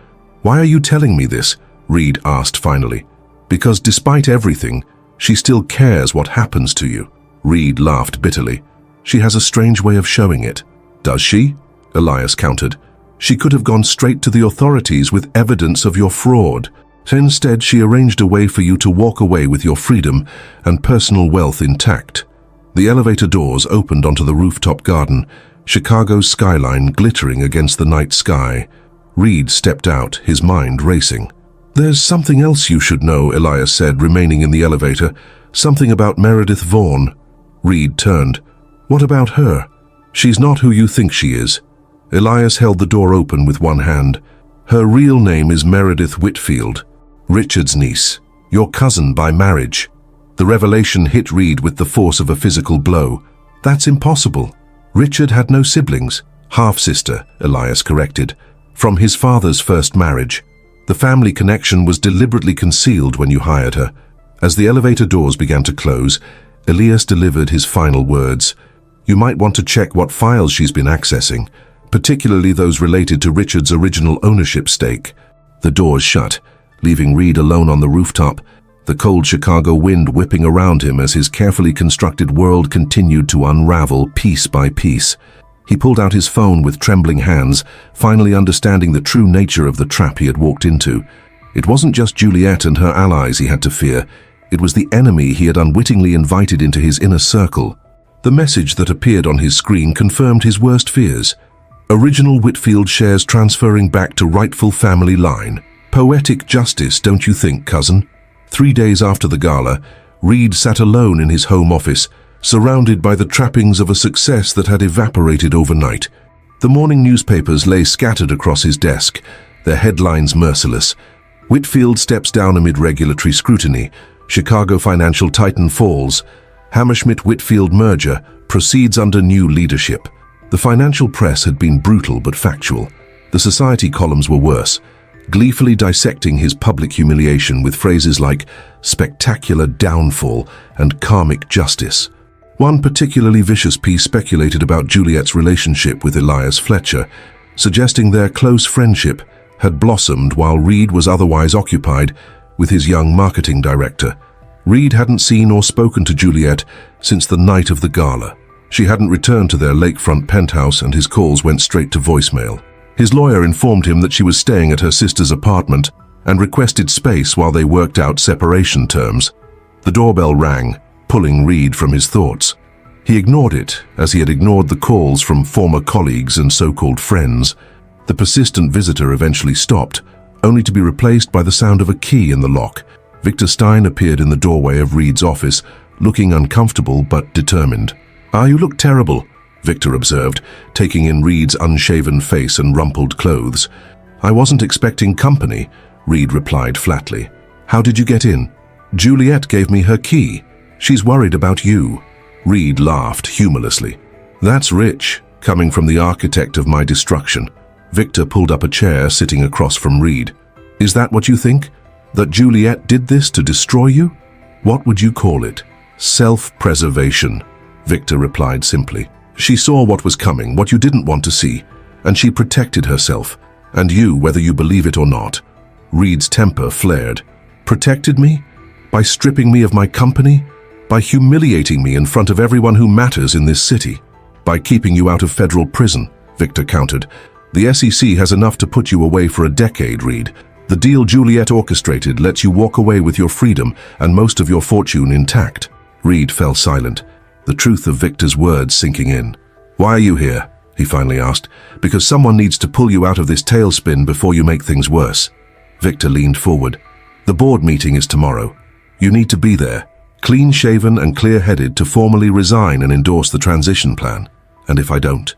"Why are you telling me this?" Reed asked finally. "Because despite everything, she still cares what happens to you." Reed laughed bitterly. "She has a strange way of showing it." "Does she?" Elias countered. "She could have gone straight to the authorities with evidence of your fraud. Instead, she arranged a way for you to walk away with your freedom and personal wealth intact." The elevator doors opened onto the rooftop garden, Chicago's skyline glittering against the night sky. Reed stepped out, his mind racing. "There's something else you should know," Elias said, remaining in the elevator. "Something about Meredith Vaughn." Reed turned. "What about her?" "She's not who you think she is." Elias held the door open with one hand. "Her real name is Meredith Whitfield, Richard's niece, your cousin by marriage." The revelation hit Reed with the force of a physical blow. "That's impossible. Richard had no siblings." "Half-sister," Elias corrected, "from his father's first marriage. The family connection was deliberately concealed when you hired her." As the elevator doors began to close, Elias delivered his final words. "You might want to check what files she's been accessing, particularly those related to Richard's original ownership stake." The doors shut, leaving Reed alone on the rooftop, the cold Chicago wind whipping around him as his carefully constructed world continued to unravel piece by piece. He pulled out his phone with trembling hands, finally understanding the true nature of the trap he had walked into. It wasn't just Juliet and her allies he had to fear. It was the enemy he had unwittingly invited into his inner circle. The message that appeared on his screen confirmed his worst fears. "Original Whitfield shares transferring back to rightful family line. Poetic justice, don't you think, cousin?" 3 days after the gala, Reed sat alone in his home office, surrounded by the trappings of a success that had evaporated overnight. The morning newspapers lay scattered across his desk, their headlines merciless. Whitfield steps down amid regulatory scrutiny. Chicago financial titan falls. Hammerschmidt-Whitfield merger proceeds under new leadership. The financial press had been brutal but factual. The society columns were worse, gleefully dissecting his public humiliation with phrases like spectacular downfall and karmic justice. One particularly vicious piece speculated about Juliet's relationship with Elias Fletcher, suggesting their close friendship had blossomed while Reed was otherwise occupied with his young marketing director. Reed hadn't seen or spoken to Juliet since the night of the gala. She hadn't returned to their lakefront penthouse, and his calls went straight to voicemail. His lawyer informed him that she was staying at her sister's apartment and requested space while they worked out separation terms. The doorbell rang, pulling Reed from his thoughts. He ignored it, as he had ignored the calls from former colleagues and so-called friends. The persistent visitor eventually stopped, only to be replaced by the sound of a key in the lock. Victor Stein appeared in the doorway of Reed's office, looking uncomfortable but determined. "Ah, you look terrible," Victor observed, taking in Reed's unshaven face and rumpled clothes. "I wasn't expecting company," Reed replied flatly. "How did you get in?" "Juliet gave me her key. She's worried about you." Reed laughed humorlessly. "That's rich, coming from the architect of my destruction." Victor pulled up a chair sitting across from Reed. "Is that what you think? That Juliet did this to destroy you? What would you call it?" "Self-preservation," Victor replied simply. "She saw what was coming, what you didn't want to see, and she protected herself, and you, whether you believe it or not." Reed's temper flared. "Protected me? By stripping me of my company? By humiliating me in front of everyone who matters in this city? By keeping you out of federal prison," Victor countered. "The SEC has enough to put you away for a decade, Reed. The deal Juliet orchestrated lets you walk away with your freedom and most of your fortune intact." Reed fell silent, the truth of Victor's words sinking in. "Why are you here?" he finally asked. "Because someone needs to pull you out of this tailspin before you make things worse." Victor leaned forward. "The board meeting is tomorrow. You need to be there, clean-shaven and clear-headed, to formally resign and endorse the transition plan. And if I don't,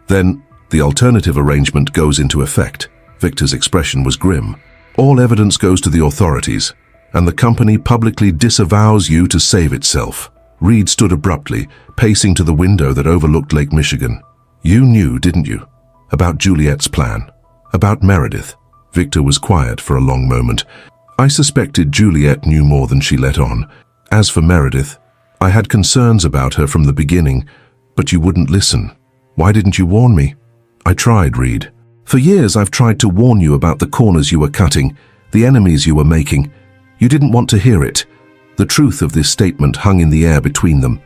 then the alternative arrangement goes into effect." Victor's expression was grim. "All evidence goes to the authorities, and the company publicly disavows you to save itself." Reed stood abruptly, pacing to the window that overlooked Lake Michigan. "You knew, didn't you? About Juliet's plan? About Meredith?" Victor was quiet for a long moment. "I suspected Juliet knew more than she let on. As for Meredith, I had concerns about her from the beginning, but you wouldn't listen. Why didn't you warn me?" "I tried, Reed. For years I've tried to warn you about the corners you were cutting, the enemies you were making. You didn't want to hear it." The truth of this statement hung in the air between them.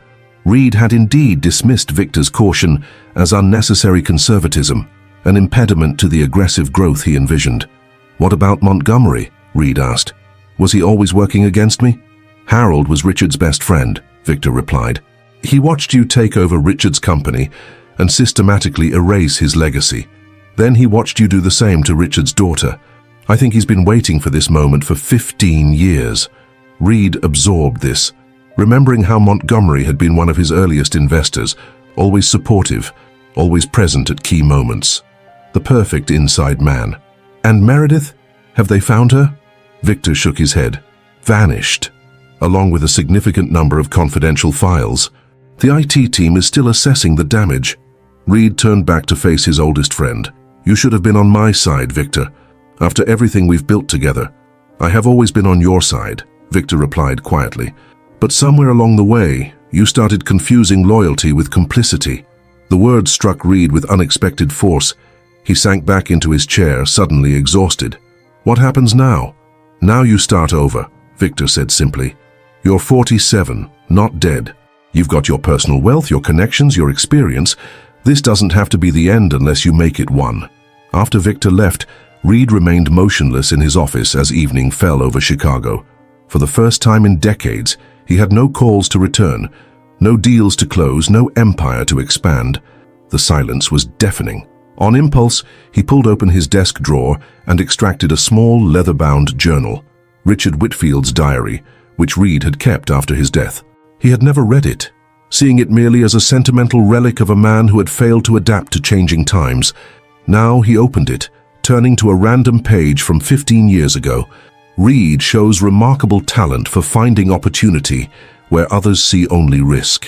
Reed had indeed dismissed Victor's caution as unnecessary conservatism, an impediment to the aggressive growth he envisioned. "What about Montgomery?" Reed asked. "Was he always working against me?" "Harold was Richard's best friend," Victor replied. "He watched you take over Richard's company and systematically erase his legacy. Then he watched you do the same to Richard's daughter. I think he's been waiting for this moment for 15 years. Reed absorbed this, remembering how Montgomery had been one of his earliest investors, always supportive, always present at key moments. The perfect inside man. "And Meredith? Have they found her?" Victor shook his head. "Vanished, along with a significant number of confidential files. The IT team is still assessing the damage." Reed turned back to face his oldest friend. "You should have been on my side, Victor. After everything we've built together." "I have always been on your side," Victor replied quietly. "But somewhere along the way, you started confusing loyalty with complicity." The words struck Reed with unexpected force. He sank back into his chair, suddenly exhausted. "What happens now?" "Now you start over," Victor said simply. "You're 47, not dead. You've got your personal wealth, your connections, your experience. This doesn't have to be the end unless you make it one." After Victor left, Reed remained motionless in his office as evening fell over Chicago. For the first time in decades, he had no calls to return, no deals to close, no empire to expand. The silence was deafening. On impulse, he pulled open his desk drawer and extracted a small, leather-bound journal, Richard Whitfield's diary, which Reed had kept after his death. He had never read it, seeing it merely as a sentimental relic of a man who had failed to adapt to changing times. Now he opened it, turning to a random page from 15 years ago. Reed shows remarkable talent for finding opportunity where others see only risk.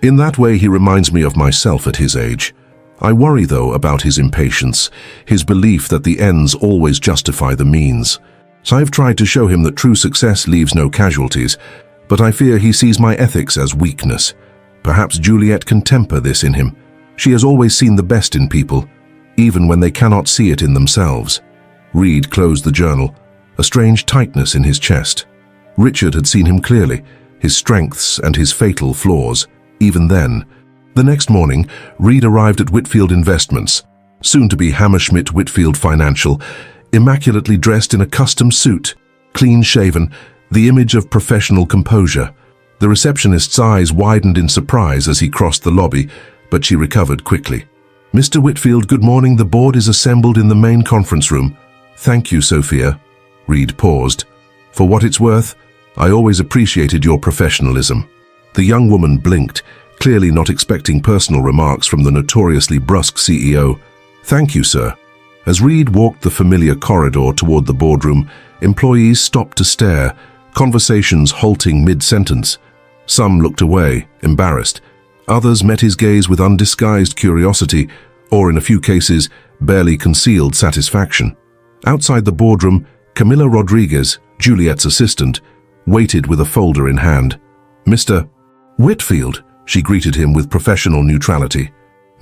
In that way, he reminds me of myself at his age. I worry, though, about his impatience, his belief that the ends always justify the means. So I've tried to show him that true success leaves no casualties, but I fear he sees my ethics as weakness. Perhaps Juliet can temper this in him. She has always seen the best in people, even when they cannot see it in themselves. Reed closed the journal, a strange tightness in his chest. Richard had seen him clearly, his strengths and his fatal flaws, even then. The next morning, Reed arrived at Whitfield Investments, soon to be Hammerschmidt Whitfield Financial, immaculately dressed in a custom suit, clean-shaven, the image of professional composure. The receptionist's eyes widened in surprise as he crossed the lobby, but she recovered quickly. "Mr. Whitfield, good morning. The board is assembled in the main conference room." Thank you, Sophia. Reed paused. For what it's worth, I always appreciated your professionalism. The young woman blinked, clearly not expecting personal remarks from the notoriously brusque CEO. Thank you, sir. As Reed walked the familiar corridor toward the boardroom, employees stopped to stare, conversations halting mid-sentence. Some looked away, embarrassed. Others met his gaze with undisguised curiosity, or in a few cases, barely concealed satisfaction. Outside the boardroom, Camilla Rodriguez, Juliet's assistant, waited with a folder in hand. Mr. Whitfield, she greeted him with professional neutrality.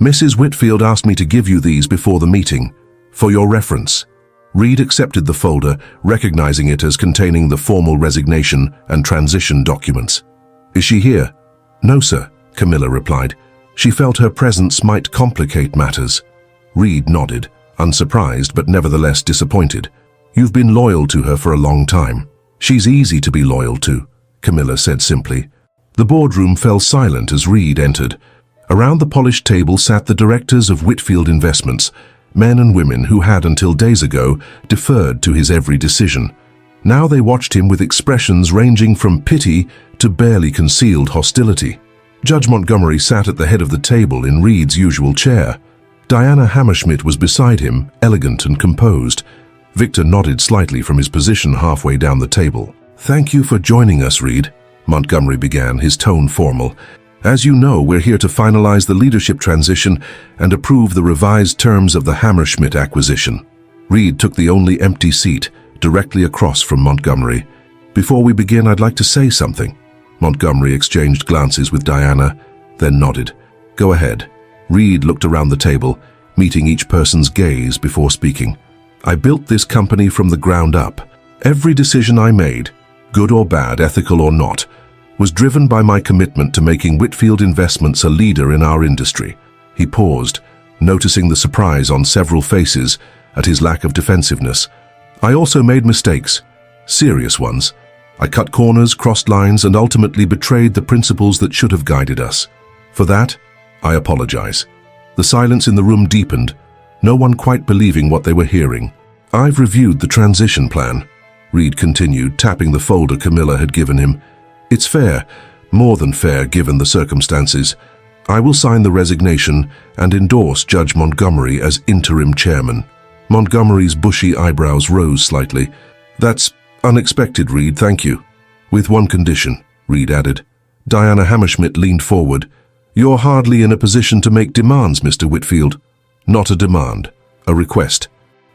Mrs. Whitfield asked me to give you these before the meeting, for your reference. Reed accepted the folder, recognizing it as containing the formal resignation and transition documents. Is she here? No, sir, Camilla replied. She felt her presence might complicate matters. Reed nodded, unsurprised but nevertheless disappointed. You've been loyal to her for a long time. She's easy to be loyal to, Camilla said simply. The boardroom fell silent as Reed entered. Around the polished table sat the directors of Whitfield Investments, men and women who had until days ago deferred to his every decision. Now they watched him with expressions ranging from pity to barely concealed hostility. Judge Montgomery sat at the head of the table in Reed's usual chair. Diana Hammerschmidt was beside him, elegant and composed. Victor nodded slightly from his position halfway down the table. Thank you for joining us, Reed, Montgomery began, his tone formal. As you know, we're here to finalize the leadership transition and approve the revised terms of the Hammerschmidt acquisition. Reed took the only empty seat, directly across from Montgomery. Before we begin, I'd like to say something. Montgomery exchanged glances with Diana, then nodded. Go ahead. Reed looked around the table, meeting each person's gaze before speaking. I built this company from the ground up. Every decision I made, good or bad, ethical or not, was driven by my commitment to making Whitfield Investments a leader in our industry. He paused, noticing the surprise on several faces at his lack of defensiveness. I also made mistakes, serious ones. I cut corners, crossed lines, and ultimately betrayed the principles that should have guided us. For that, I apologize. The silence in the room deepened, no one quite believing what they were hearing. I've reviewed the transition plan, Reed continued, tapping the folder Camilla had given him. It's fair, more than fair given the circumstances. I will sign the resignation and endorse Judge Montgomery as interim chairman. Montgomery's bushy eyebrows rose slightly. That's unexpected, Reed, thank you. With one condition, Reed added. Diana Hammerschmidt leaned forward. You're hardly in a position to make demands, Mr. Whitfield. Not a demand, a request.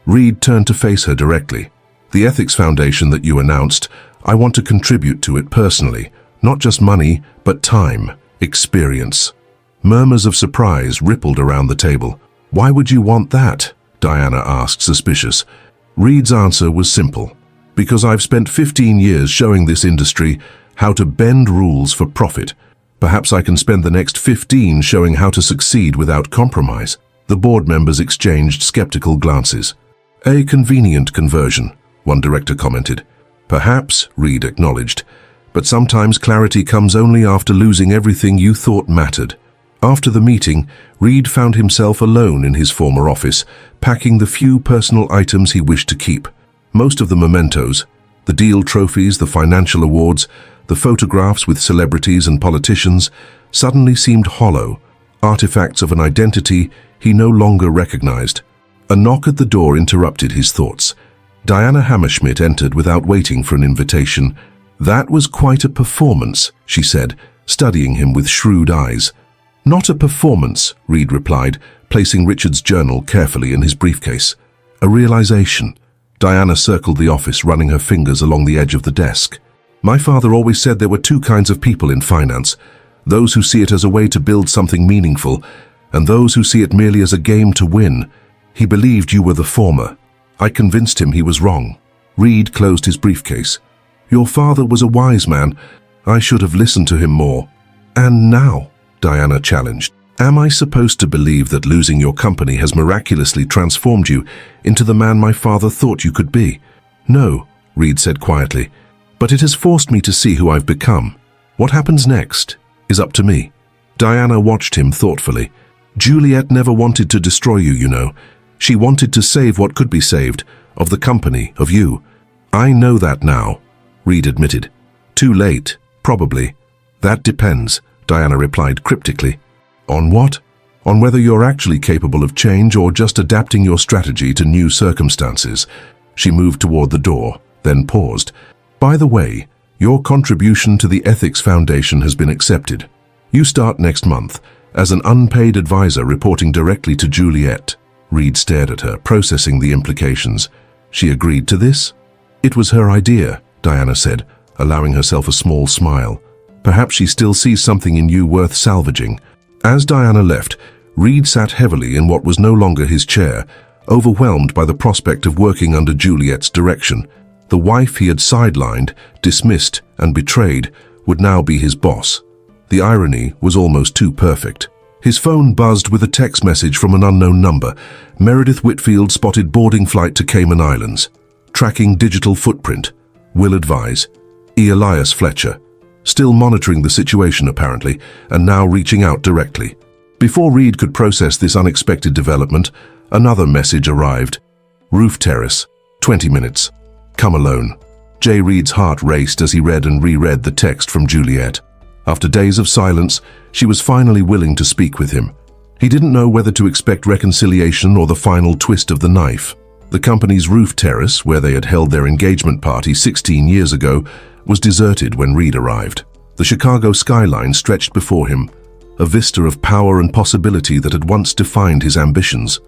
Reed turned to face her directly. The Ethics Foundation that you announced, I want to contribute to it personally. Not just money, but time, experience. Murmurs of surprise rippled around the table. Why would you want that? Diana asked, suspicious. Reed's answer was simple. Because I've spent 15 years showing this industry how to bend rules for profit. Perhaps I can spend the next 15 showing how to succeed without compromise. The board members exchanged skeptical glances. A convenient conversion, one director commented. Perhaps, Reed acknowledged, but sometimes clarity comes only after losing everything you thought mattered. After the meeting, Reed found himself alone in his former office, packing the few personal items he wished to keep. Most of the mementos, the deal trophies, the financial awards, the photographs with celebrities and politicians, suddenly seemed hollow, artifacts of an identity he no longer recognized. A knock at the door interrupted his thoughts. Diana Hammerschmidt entered without waiting for an invitation. That was quite a performance, she said, studying him with shrewd eyes. Not a performance, Reed replied, placing Richard's journal carefully in his briefcase. A realization. Diana circled the office, running her fingers along the edge of the desk. My father always said there were two kinds of people in finance. Those who see it as a way to build something meaningful, and those who see it merely as a game to win. He believed you were the former. I convinced him he was wrong. Reed closed his briefcase. Your father was a wise man. I should have listened to him more. And now, Diana challenged, am I supposed to believe that losing your company has miraculously transformed you into the man my father thought you could be? No, Reed said quietly, but it has forced me to see who I've become. What happens next is up to me. Diana watched him thoughtfully. Juliet never wanted to destroy you, you know. She wanted to save what could be saved, of the company, of you. I know that now, Reed admitted. Too late, probably. That depends, Diana replied cryptically. On what? On whether you're actually capable of change or just adapting your strategy to new circumstances. She moved toward the door, then paused. By the way, your contribution to the Ethics Foundation has been accepted. You start next month as an unpaid advisor reporting directly to Juliet. Reed stared at her, processing the implications. She agreed to this? It was her idea, Diana said, allowing herself a small smile. Perhaps she still sees something in you worth salvaging. As Diana left, Reed sat heavily in what was no longer his chair, overwhelmed by the prospect of working under Juliet's direction. The wife he had sidelined, dismissed, and betrayed would now be his boss. The irony was almost too perfect. His phone buzzed with a text message from an unknown number. Meredith Whitfield spotted boarding flight to Cayman Islands. Tracking digital footprint. Will advise. E. Elias Fletcher. Still monitoring the situation apparently, and now reaching out directly. Before Reed could process this unexpected development, another message arrived. Roof terrace, 20 minutes. Come alone. J. Reed's heart raced as he read and reread the text from Juliet. After days of silence, she was finally willing to speak with him. He didn't know whether to expect reconciliation or the final twist of the knife. The company's roof terrace, where they had held their engagement party 16 years ago, was deserted when Reed arrived. The Chicago skyline stretched before him, a vista of power and possibility that had once defined his ambitions.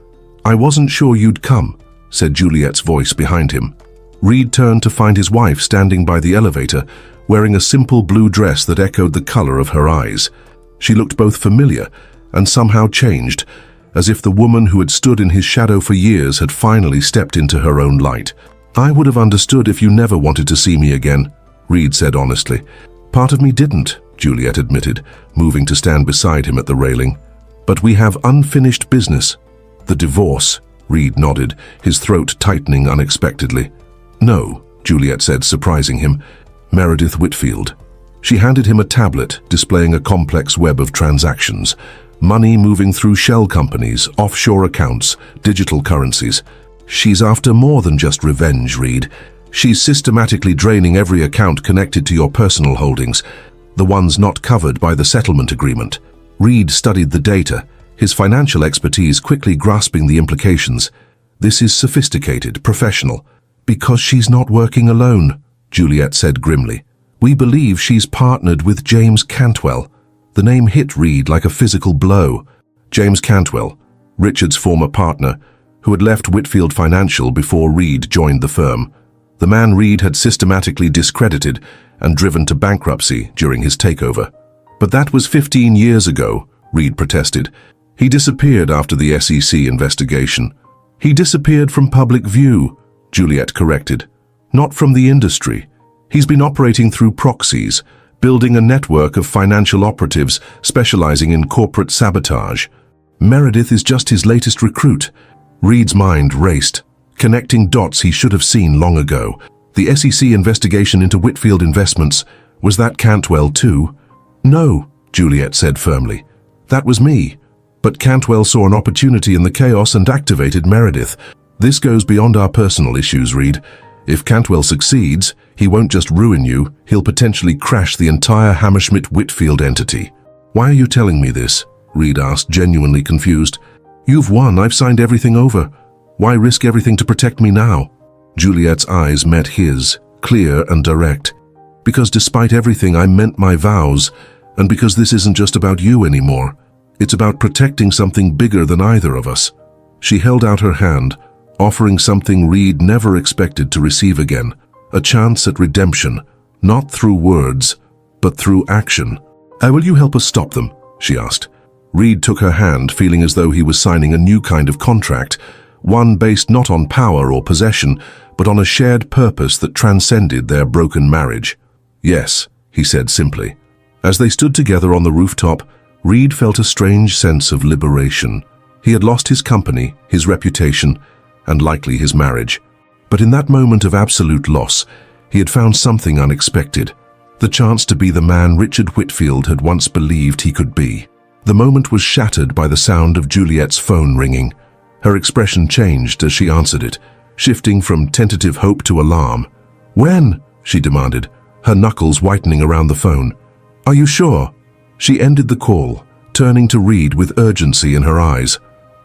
I wasn't sure you'd come, said Juliet's voice behind him. Reed turned to find his wife standing by the elevator, wearing a simple blue dress that echoed the color of her eyes. She looked both familiar and somehow changed, as if the woman who had stood in his shadow for years had finally stepped into her own light. I would have understood if you never wanted to see me again, Reed said honestly. Part of me didn't, Juliet admitted, moving to stand beside him at the railing. But we have unfinished business. The divorce, Reed nodded, his throat tightening unexpectedly. No, Juliet said, surprising him. Meredith Whitfield. She handed him a tablet displaying a complex web of transactions. Money moving through shell companies, offshore accounts, digital currencies. She's after more than just revenge, Reed. She's systematically draining every account connected to your personal holdings, the ones not covered by the settlement agreement. Reed studied the data, his financial expertise quickly grasping the implications. This is sophisticated, professional. Because she's not working alone, Juliet said grimly. We believe she's partnered with James Cantwell. The name hit Reed like a physical blow. James Cantwell, Richard's former partner, who had left Whitfield Financial before Reed joined the firm. The man Reed had systematically discredited and driven to bankruptcy during his takeover. But that was 15 years ago, Reed protested. He disappeared after the SEC investigation. He disappeared from public view, Juliet corrected. Not from the industry. He's been operating through proxies, building a network of financial operatives specializing in corporate sabotage. Meredith is just his latest recruit. Reed's mind raced, connecting dots he should have seen long ago. The SEC investigation into Whitfield Investments, was that Cantwell too? No, Juliet said firmly. That was me. But Cantwell saw an opportunity in the chaos and activated Meredith. This goes beyond our personal issues, Reed. If Cantwell succeeds, he won't just ruin you, he'll potentially crash the entire Hammerschmidt-Whitfield entity. Why are you telling me this? Reed asked, genuinely confused. You've won, I've signed everything over. Why risk everything to protect me now? Juliet's eyes met his, clear and direct. Because despite everything, I meant my vows, and because this isn't just about you anymore. It's about protecting something bigger than either of us. She held out her hand, offering something Reed never expected to receive again, a chance at redemption, not through words, but through action. Will you help us stop them? She asked. Reed took her hand, feeling as though he was signing a new kind of contract, one based not on power or possession, but on a shared purpose that transcended their broken marriage. Yes, he said simply. As they stood together on the rooftop, Reed felt a strange sense of liberation. He had lost his company, his reputation, and likely his marriage. But in that moment of absolute loss, he had found something unexpected, the chance to be the man Richard Whitfield had once believed he could be. The moment was shattered by the sound of Juliet's phone ringing. Her expression changed as she answered it, shifting from tentative hope to alarm. "When?" she demanded, her knuckles whitening around the phone. "Are you sure?" She ended the call, turning to Reed with urgency in her eyes.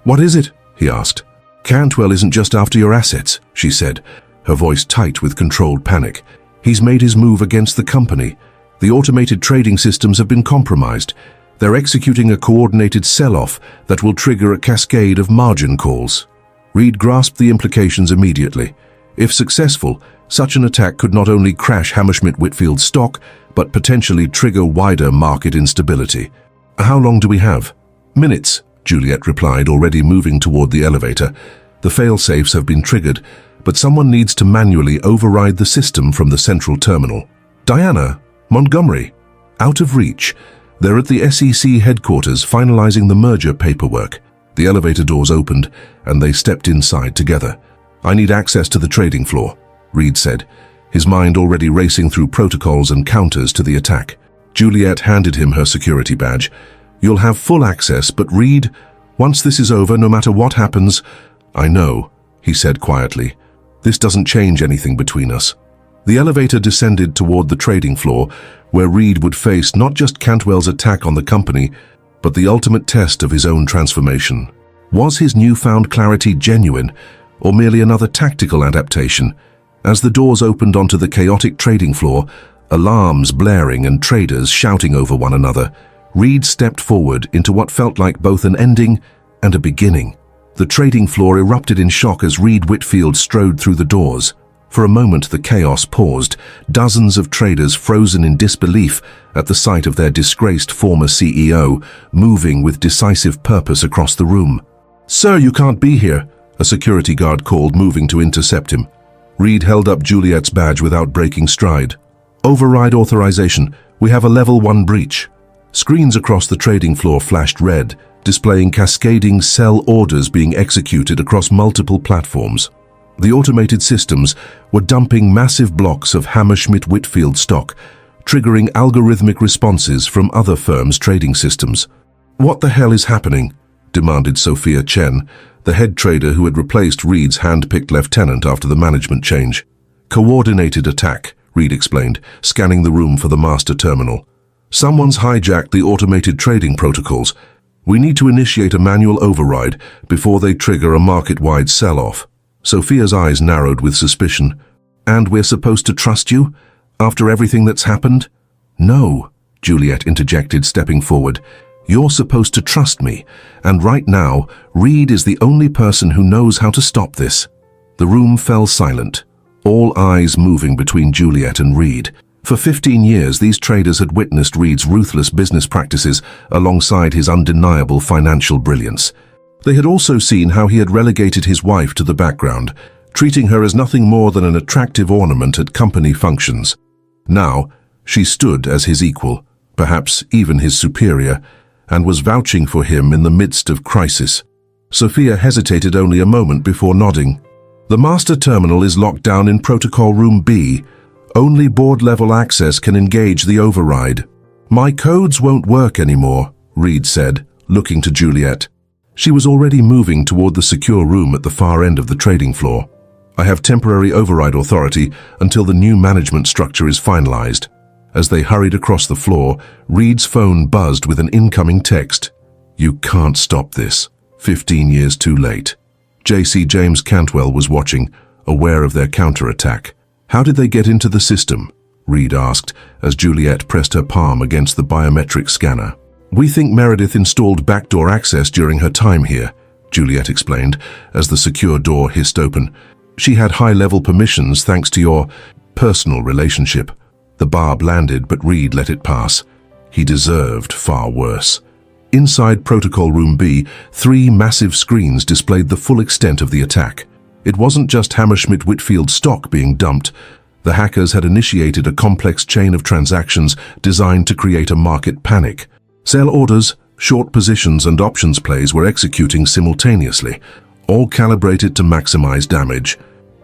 "What is it?" he asked. "Cantwell isn't just after your assets," she said, her voice tight with controlled panic. "He's made his move against the company. The automated trading systems have been compromised. They're executing a coordinated sell-off that will trigger a cascade of margin calls." Reed grasped the implications immediately. If successful, such an attack could not only crash Hammerschmidt Whitfield's stock, but potentially trigger wider market instability. "How long do we have?" "Minutes," Juliet replied, already moving toward the elevator. "The fail-safes have been triggered, but someone needs to manually override the system from the central terminal." "Diana? Montgomery?" "Out of reach. They're at the SEC headquarters finalizing the merger paperwork." The elevator doors opened, and they stepped inside together. "I need access to the trading floor," Reed said, his mind already racing through protocols and counters to the attack. Juliet handed him her security badge. "You'll have full access, but Reed, once this is over, no matter what happens—" "I know," he said quietly. "This doesn't change anything between us." The elevator descended toward the trading floor, where Reed would face not just Cantwell's attack on the company, but the ultimate test of his own transformation. Was his newfound clarity genuine, or merely another tactical adaptation? As the doors opened onto the chaotic trading floor, alarms blaring and traders shouting over one another, Reed stepped forward into what felt like both an ending and a beginning. The trading floor erupted in shock as Reed Whitfield strode through the doors. For a moment the chaos paused, dozens of traders frozen in disbelief at the sight of their disgraced former CEO, moving with decisive purpose across the room. "Sir, you can't be here," a security guard called, moving to intercept him. Reed held up Juliet's badge without breaking stride. "Override authorization. We have a level 1 breach." Screens across the trading floor flashed red, displaying cascading sell orders being executed across multiple platforms. The automated systems were dumping massive blocks of Hammerschmidt Whitfield stock, triggering algorithmic responses from other firms' trading systems. "What the hell is happening?" demanded Sophia Chen, the head trader who had replaced Reed's hand-picked lieutenant after the management change. "Coordinated attack," Reed explained, scanning the room for the master terminal. "Someone's hijacked the automated trading protocols. We need to initiate a manual override before they trigger a market-wide sell-off." Sophia's eyes narrowed with suspicion. "And we're supposed to trust you? After everything that's happened?" "No," Juliet interjected, stepping forward. "You're supposed to trust me, and right now, Reed is the only person who knows how to stop this." The room fell silent, all eyes moving between Juliet and Reed. For 15 years, these traders had witnessed Reed's ruthless business practices alongside his undeniable financial brilliance. They had also seen how he had relegated his wife to the background, treating her as nothing more than an attractive ornament at company functions. Now, she stood as his equal, perhaps even his superior, and was vouching for him in the midst of crisis. Sophia hesitated only a moment before nodding. "The master terminal is locked down in Protocol Room B. Only board-level access can engage the override." "My codes won't work anymore," Reed said, looking to Juliet. She was already moving toward the secure room at the far end of the trading floor. "I have temporary override authority until the new management structure is finalized." As they hurried across the floor, Reed's phone buzzed with an incoming text. "You can't stop this. 15 years too late." J.C. James Cantwell was watching, aware of their counterattack. "How did they get into the system?" Reed asked, as Juliet pressed her palm against the biometric scanner. "We think Meredith installed backdoor access during her time here," Juliet explained, as the secure door hissed open. "She had high-level permissions thanks to your personal relationship." The barb landed, but Reed let it pass. He deserved far worse. Inside Protocol Room B, 3 massive screens displayed the full extent of the attack. It wasn't just Hammerschmidt Whitfield stock being dumped. The hackers had initiated a complex chain of transactions designed to create a market panic. Sell orders, short positions, and options plays were executing simultaneously, all calibrated to maximize damage.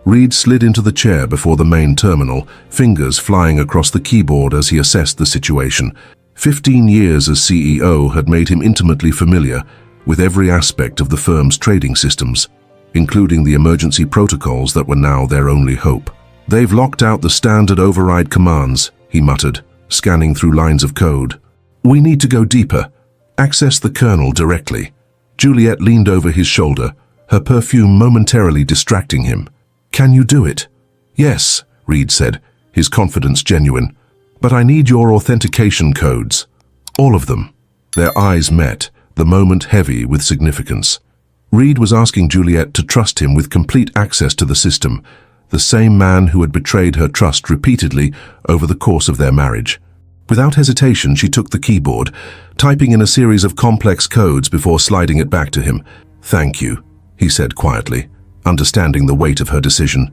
Reed slid into the chair before the main terminal, fingers flying across the keyboard as he assessed the situation. 15 years as CEO had made him intimately familiar with every aspect of the firm's trading systems. including the emergency protocols that were now their only hope. "They've locked out the standard override commands," he muttered, scanning through lines of code. "We need to go deeper. Access the kernel directly." Juliet leaned over his shoulder, her perfume momentarily distracting him. "Can you do it?" "Yes," Reed said, his confidence genuine. "But I need your authentication codes." "All of them." Their eyes met, the moment heavy with significance. Reed was asking Juliet to trust him with complete access to the system, the same man who had betrayed her trust repeatedly over the course of their marriage. Without hesitation, she took the keyboard, typing in a series of complex codes before sliding it back to him. "Thank you," he said quietly, understanding the weight of her decision.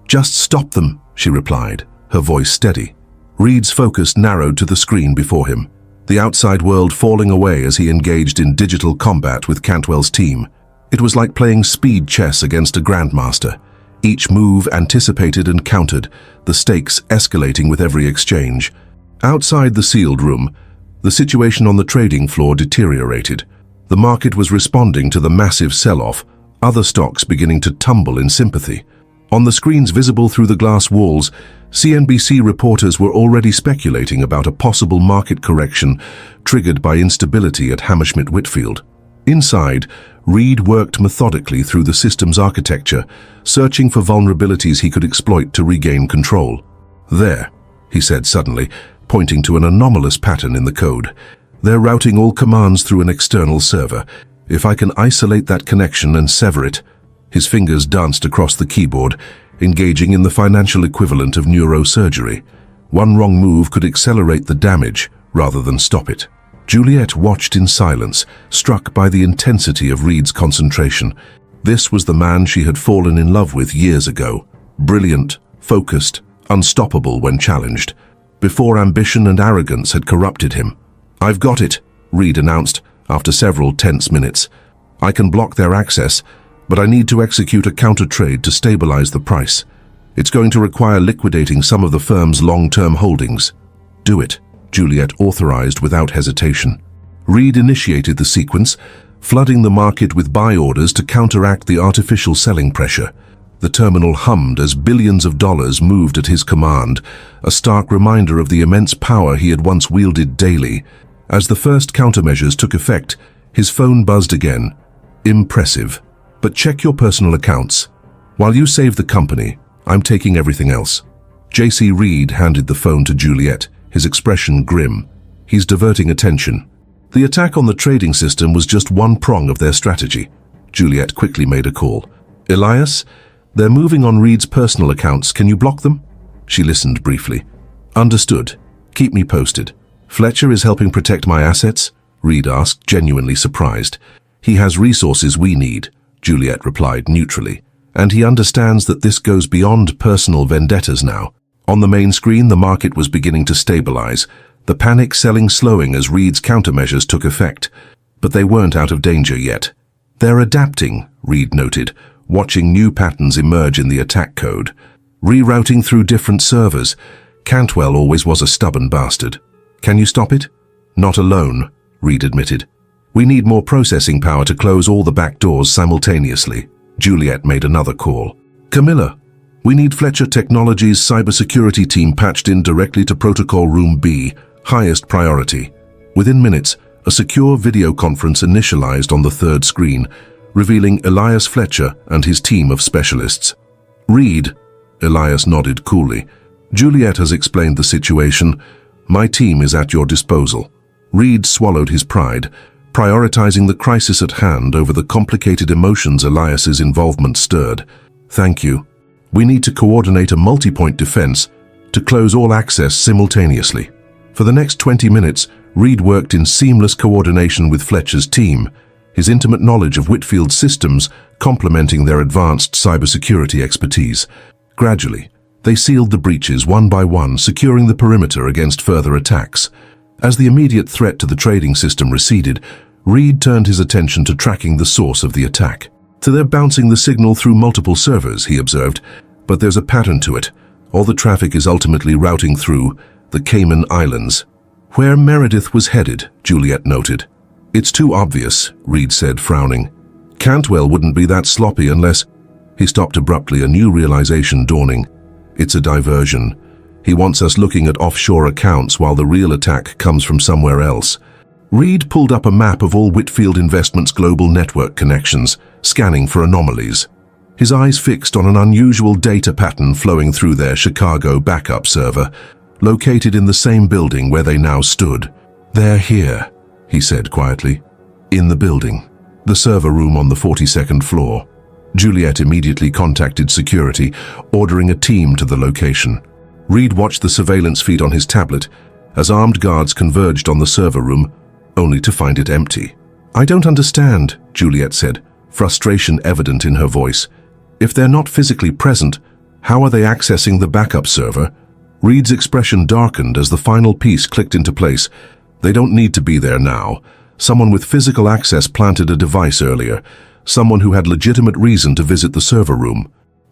"Just stop them," she replied, her voice steady. Reed's focus narrowed to the screen before him, the outside world falling away as he engaged in digital combat with Cantwell's team. It was like playing speed chess against a grandmaster, each move anticipated and countered, the stakes escalating with every exchange. Outside the sealed room, the situation on the trading floor deteriorated. The market was responding to the massive sell-off, other stocks beginning to tumble in sympathy. On the screens visible through the glass walls, CNBC reporters were already speculating about a possible market correction triggered by instability at Hammersmith Whitfield. Inside, Reed worked methodically through the system's architecture, searching for vulnerabilities he could exploit to regain control. "There," he said suddenly, pointing to an anomalous pattern in the code. "They're routing all commands through an external server. If I can isolate that connection and sever it..." His fingers danced across the keyboard, engaging in the financial equivalent of neurosurgery. One wrong move could accelerate the damage rather than stop it. Juliet watched in silence, struck by the intensity of Reed's concentration. This was the man she had fallen in love with years ago. Brilliant, focused, unstoppable when challenged, before ambition and arrogance had corrupted him. "I've got it," Reed announced after several tense minutes. "I can block their access, but I need to execute a counter-trade to stabilize the price. It's going to require liquidating some of the firm's long-term holdings." "Do it," Juliet authorized without hesitation. Reed initiated the sequence, flooding the market with buy orders to counteract the artificial selling pressure. The terminal hummed as billions of dollars moved at his command, a stark reminder of the immense power he had once wielded daily. As the first countermeasures took effect, his phone buzzed again. "Impressive. But check your personal accounts. While you save the company, I'm taking everything else." J.C. Reed handed the phone to Juliet, his expression grim. "He's diverting attention." The attack on the trading system was just one prong of their strategy. Juliet quickly made a call. "Elias, they're moving on Reed's personal accounts. Can you block them?" She listened briefly. "Understood. Keep me posted." "Fletcher is helping protect my assets?" Reed asked, genuinely surprised. "He has resources we need," Juliet replied neutrally. "And he understands that this goes beyond personal vendettas now." On the main screen, the market was beginning to stabilize, the panic selling slowing as Reed's countermeasures took effect. But they weren't out of danger yet. "They're adapting," Reed noted, watching new patterns emerge in the attack code. "Rerouting through different servers. Cantwell always was a stubborn bastard." "Can you stop it?" "Not alone," Reed admitted. "We need more processing power to close all the back doors simultaneously." Juliet made another call. "Camilla, we need Fletcher Technologies' cybersecurity team patched in directly to Protocol Room B, highest priority." Within minutes, a secure video conference initialized on the third screen, revealing Elias Fletcher and his team of specialists. "Reed," Elias nodded coolly. "Juliet has explained the situation. My team is at your disposal." Reed swallowed his pride, prioritizing the crisis at hand over the complicated emotions Elias's involvement stirred. "Thank you. We need to coordinate a multi-point defense to close all access simultaneously." For the next 20 minutes, Reed worked in seamless coordination with Fletcher's team, his intimate knowledge of Whitfield's systems complementing their advanced cybersecurity expertise. Gradually, they sealed the breaches one by one, securing the perimeter against further attacks. As the immediate threat to the trading system receded, Reed turned his attention to tracking the source of the attack. "They're bouncing the signal through multiple servers," he observed, "but there's a pattern to it. All the traffic is ultimately routing through the Cayman Islands." "Where Meredith was headed," Juliet noted. "It's too obvious," Reed said, frowning. Cantwell wouldn't be that sloppy unless... He stopped abruptly, a new realization dawning. It's a diversion. He wants us looking at offshore accounts while the real attack comes from somewhere else. Reed pulled up a map of all Whitfield Investments' global network connections, scanning for anomalies. His eyes fixed on an unusual data pattern flowing through their Chicago backup server, located in the same building where they now stood. "They're here," he said quietly. "In the building. The server room on the 42nd floor." Juliet immediately contacted security, ordering a team to the location. Reed watched the surveillance feed on his tablet as armed guards converged on the server room, only to find it empty. "I don't understand," Juliet said, frustration evident in her voice. "If they're not physically present, how are they accessing the backup server?" Reed's expression darkened as the final piece clicked into place. "They don't need to be there now. Someone with physical access planted a device earlier. Someone who had legitimate reason to visit the server room."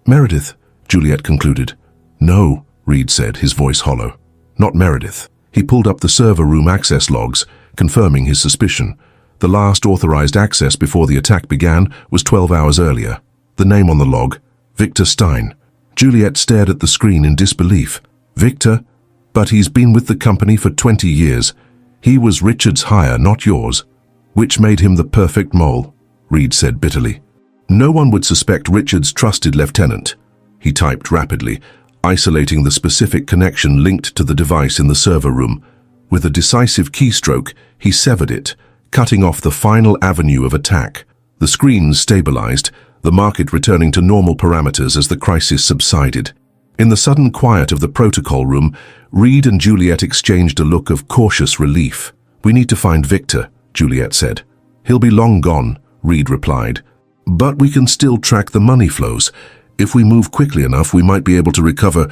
"Meredith," Juliet concluded. "No," Reed said, his voice hollow. "Not Meredith." He pulled up the server room access logs, confirming his suspicion. The last authorized access before the attack began was 12 hours earlier. The name on the log, Victor Stein. Juliet stared at the screen in disbelief. "Victor? But he's been with the company for 20 years. He was Richard's hire, not yours." "Which made him the perfect mole," Reed said bitterly. "No one would suspect Richard's trusted lieutenant." He typed rapidly, isolating the specific connection linked to the device in the server room. With a decisive keystroke, he severed it, cutting off the final avenue of attack. The screens stabilized, the market returning to normal parameters as the crisis subsided. In the sudden quiet of the protocol room, Reed and Juliet exchanged a look of cautious relief. "We need to find Victor," Juliet said. "He'll be long gone," Reed replied. "But we can still track the money flows. If we move quickly enough, we might be able to recover."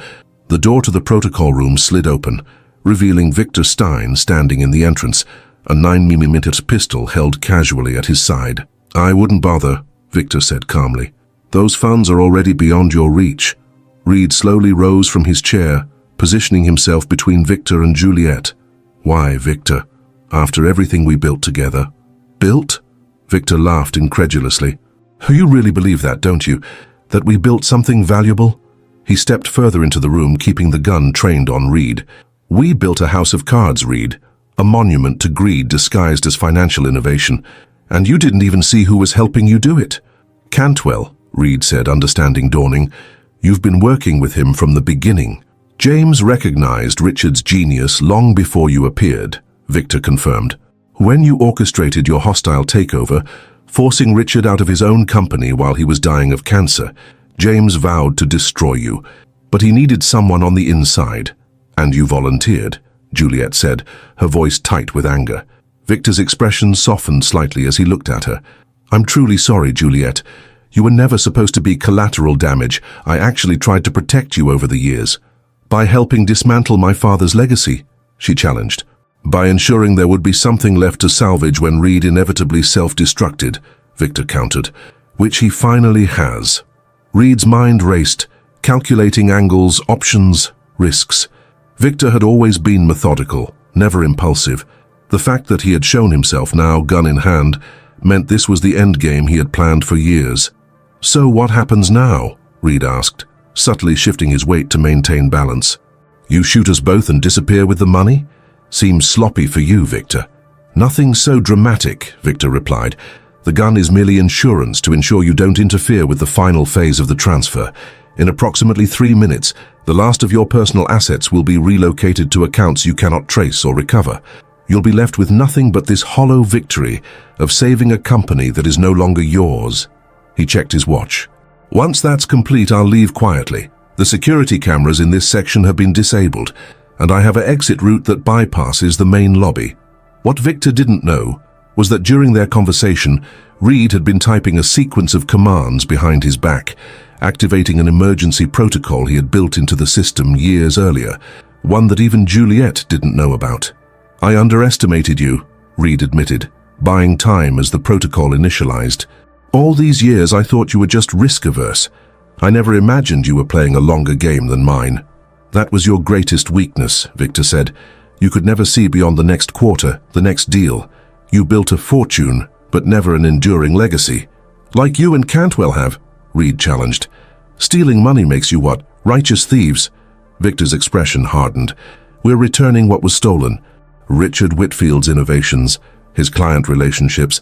The door to the protocol room slid open, revealing Victor Stein standing in the entrance, a 9mm pistol held casually at his side. "I wouldn't bother," Victor said calmly. "Those funds are already beyond your reach." Reed slowly rose from his chair, positioning himself between Victor and Juliet. "Why, Victor? After everything we built together." "Built?" Victor laughed incredulously. "You really believe that, don't you? That we built something valuable?" He stepped further into the room, keeping the gun trained on Reed. "We built a house of cards, Reed. A monument to greed disguised as financial innovation. And you didn't even see who was helping you do it." "Cantwell," Reed said, understanding dawning. "You've been working with him from the beginning." "James recognized Richard's genius long before you appeared," Victor confirmed. "When you orchestrated your hostile takeover, forcing Richard out of his own company while he was dying of cancer, James vowed to destroy you. But he needed someone on the inside. And you volunteered," Juliet said, her voice tight with anger. Victor's expression softened slightly as he looked at her. "I'm truly sorry, Juliet. You were never supposed to be collateral damage. I actually tried to protect you over the years." "By helping dismantle my father's legacy," she challenged. "By ensuring there would be something left to salvage when Reed inevitably self-destructed," Victor countered, "which he finally has." Reed's mind raced, calculating angles, options, risks. Victor had always been methodical, never impulsive. The fact that he had shown himself now, gun in hand, meant this was the endgame he had planned for years. "So what happens now?" Reed asked, subtly shifting his weight to maintain balance. "You shoot us both and disappear with the money? Seems sloppy for you, Victor." "Nothing so dramatic," Victor replied. "The gun is merely insurance to ensure you don't interfere with the final phase of the transfer. In approximately 3 minutes, the last of your personal assets will be relocated to accounts you cannot trace or recover. You'll be left with nothing but this hollow victory of saving a company that is no longer yours." He checked his watch. "Once that's complete, I'll leave quietly. The security cameras in this section have been disabled, and I have an exit route that bypasses the main lobby." What Victor didn't know was that during their conversation, Reed had been typing a sequence of commands behind his back, activating an emergency protocol he had built into the system years earlier, one that even Juliet didn't know about. "I underestimated you," Reed admitted, buying time as the protocol initialized. "All these years I thought you were just risk-averse. I never imagined you were playing a longer game than mine." "That was your greatest weakness," Victor said. "You could never see beyond the next quarter, the next deal. You built a fortune, but never an enduring legacy. Like you and Cantwell have, Reed challenged. Stealing money makes you what? Righteous thieves? Victor's expression hardened. We're returning what was stolen. Richard Whitfield's innovations, his client relationships,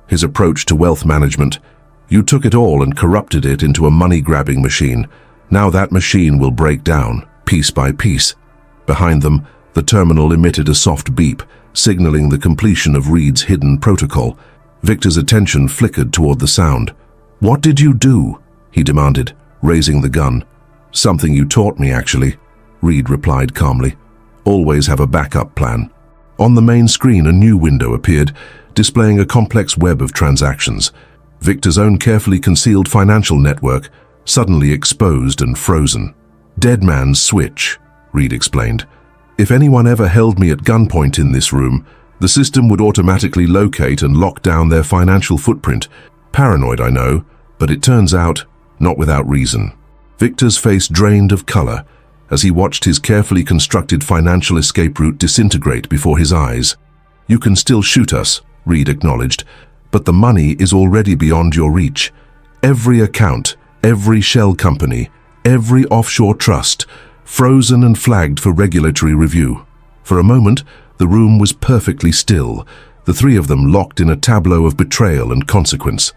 his approach to wealth management. You took it all and corrupted it into a money-grabbing machine. Now that machine will break down, piece by piece. Behind them, the terminal emitted a soft beep, signaling the completion of Reed's hidden protocol. Victor's attention flickered toward the sound. What did you do? He demanded, raising the gun. Something you taught me, actually, Reed replied calmly. Always have a backup plan. On the main screen, a new window appeared, displaying a complex web of transactions. Victor's own carefully concealed financial network, suddenly exposed and frozen. Dead man's switch, Reed explained. If anyone ever held me at gunpoint in this room, the system would automatically locate and lock down their financial footprint. Paranoid, I know, but it turns out, not without reason. Victor's face drained of color as he watched his carefully constructed financial escape route disintegrate before his eyes. You can still shoot us, Reed acknowledged, but the money is already beyond your reach. Every account, every shell company, every offshore trust, frozen and flagged for regulatory review. For a moment, the room was perfectly still, the three of them locked in a tableau of betrayal and consequence.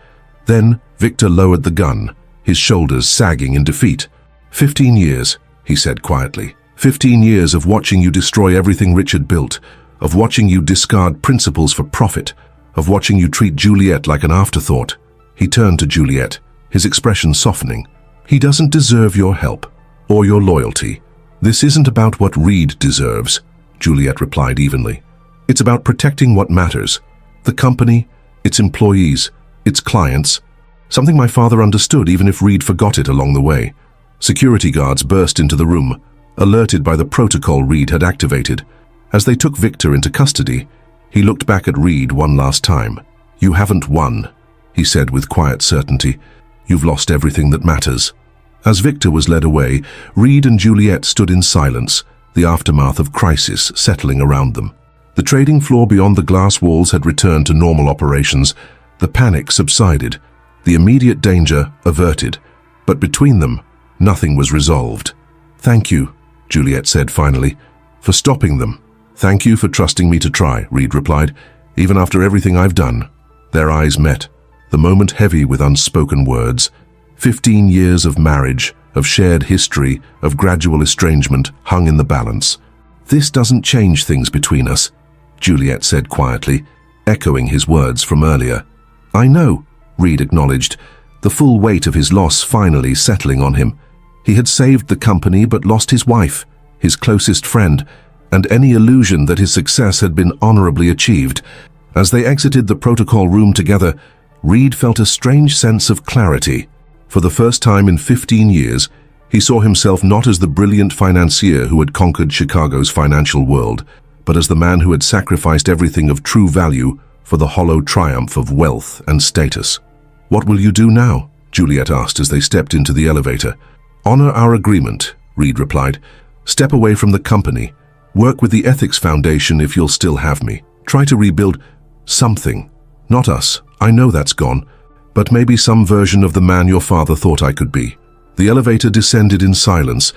Then Victor lowered the gun, his shoulders sagging in defeat. 15 years, he said quietly. 15 years of watching you destroy everything Richard built, of watching you discard principles for profit, of watching you treat Juliet like an afterthought. He turned to Juliet, his expression softening. He doesn't deserve your help, or your loyalty. This isn't about what Reed deserves, Juliet replied evenly. It's about protecting what matters. The company, its employees, its clients. Something my father understood even if Reed forgot it along the way. Security guards burst into the room, alerted by the protocol Reed had activated. As they took Victor into custody, he looked back at Reed one last time. You haven't won, he said with quiet certainty. You've lost everything that matters. As Victor was led away, Reed and Juliet stood in silence, the aftermath of crisis settling around them. The trading floor beyond the glass walls had returned to normal operations. The panic subsided, the immediate danger averted. But between them, nothing was resolved. Thank you, Juliet said finally, for stopping them. Thank you for trusting me to try, Reed replied, even after everything I've done. Their eyes met, the moment heavy with unspoken words. 15 years of marriage, of shared history, of gradual estrangement hung in the balance. This doesn't change things between us, Juliet said quietly, echoing his words from earlier. I know, Reed acknowledged, the full weight of his loss finally settling on him. He had saved the company but lost his wife, his closest friend, and any illusion that his success had been honorably achieved. As they exited the protocol room together, Reed felt a strange sense of clarity. For the first time in 15 years, he saw himself not as the brilliant financier who had conquered Chicago's financial world, but as the man who had sacrificed everything of true value for the hollow triumph of wealth and status. What will you do now? Juliet asked as they stepped into the elevator. Honor our agreement, Reed replied. Step away from the company. Work with the Ethics Foundation if you'll still have me. Try to rebuild something. Not us, I know that's gone, but maybe some version of the man your father thought I could be. The elevator descended in silence,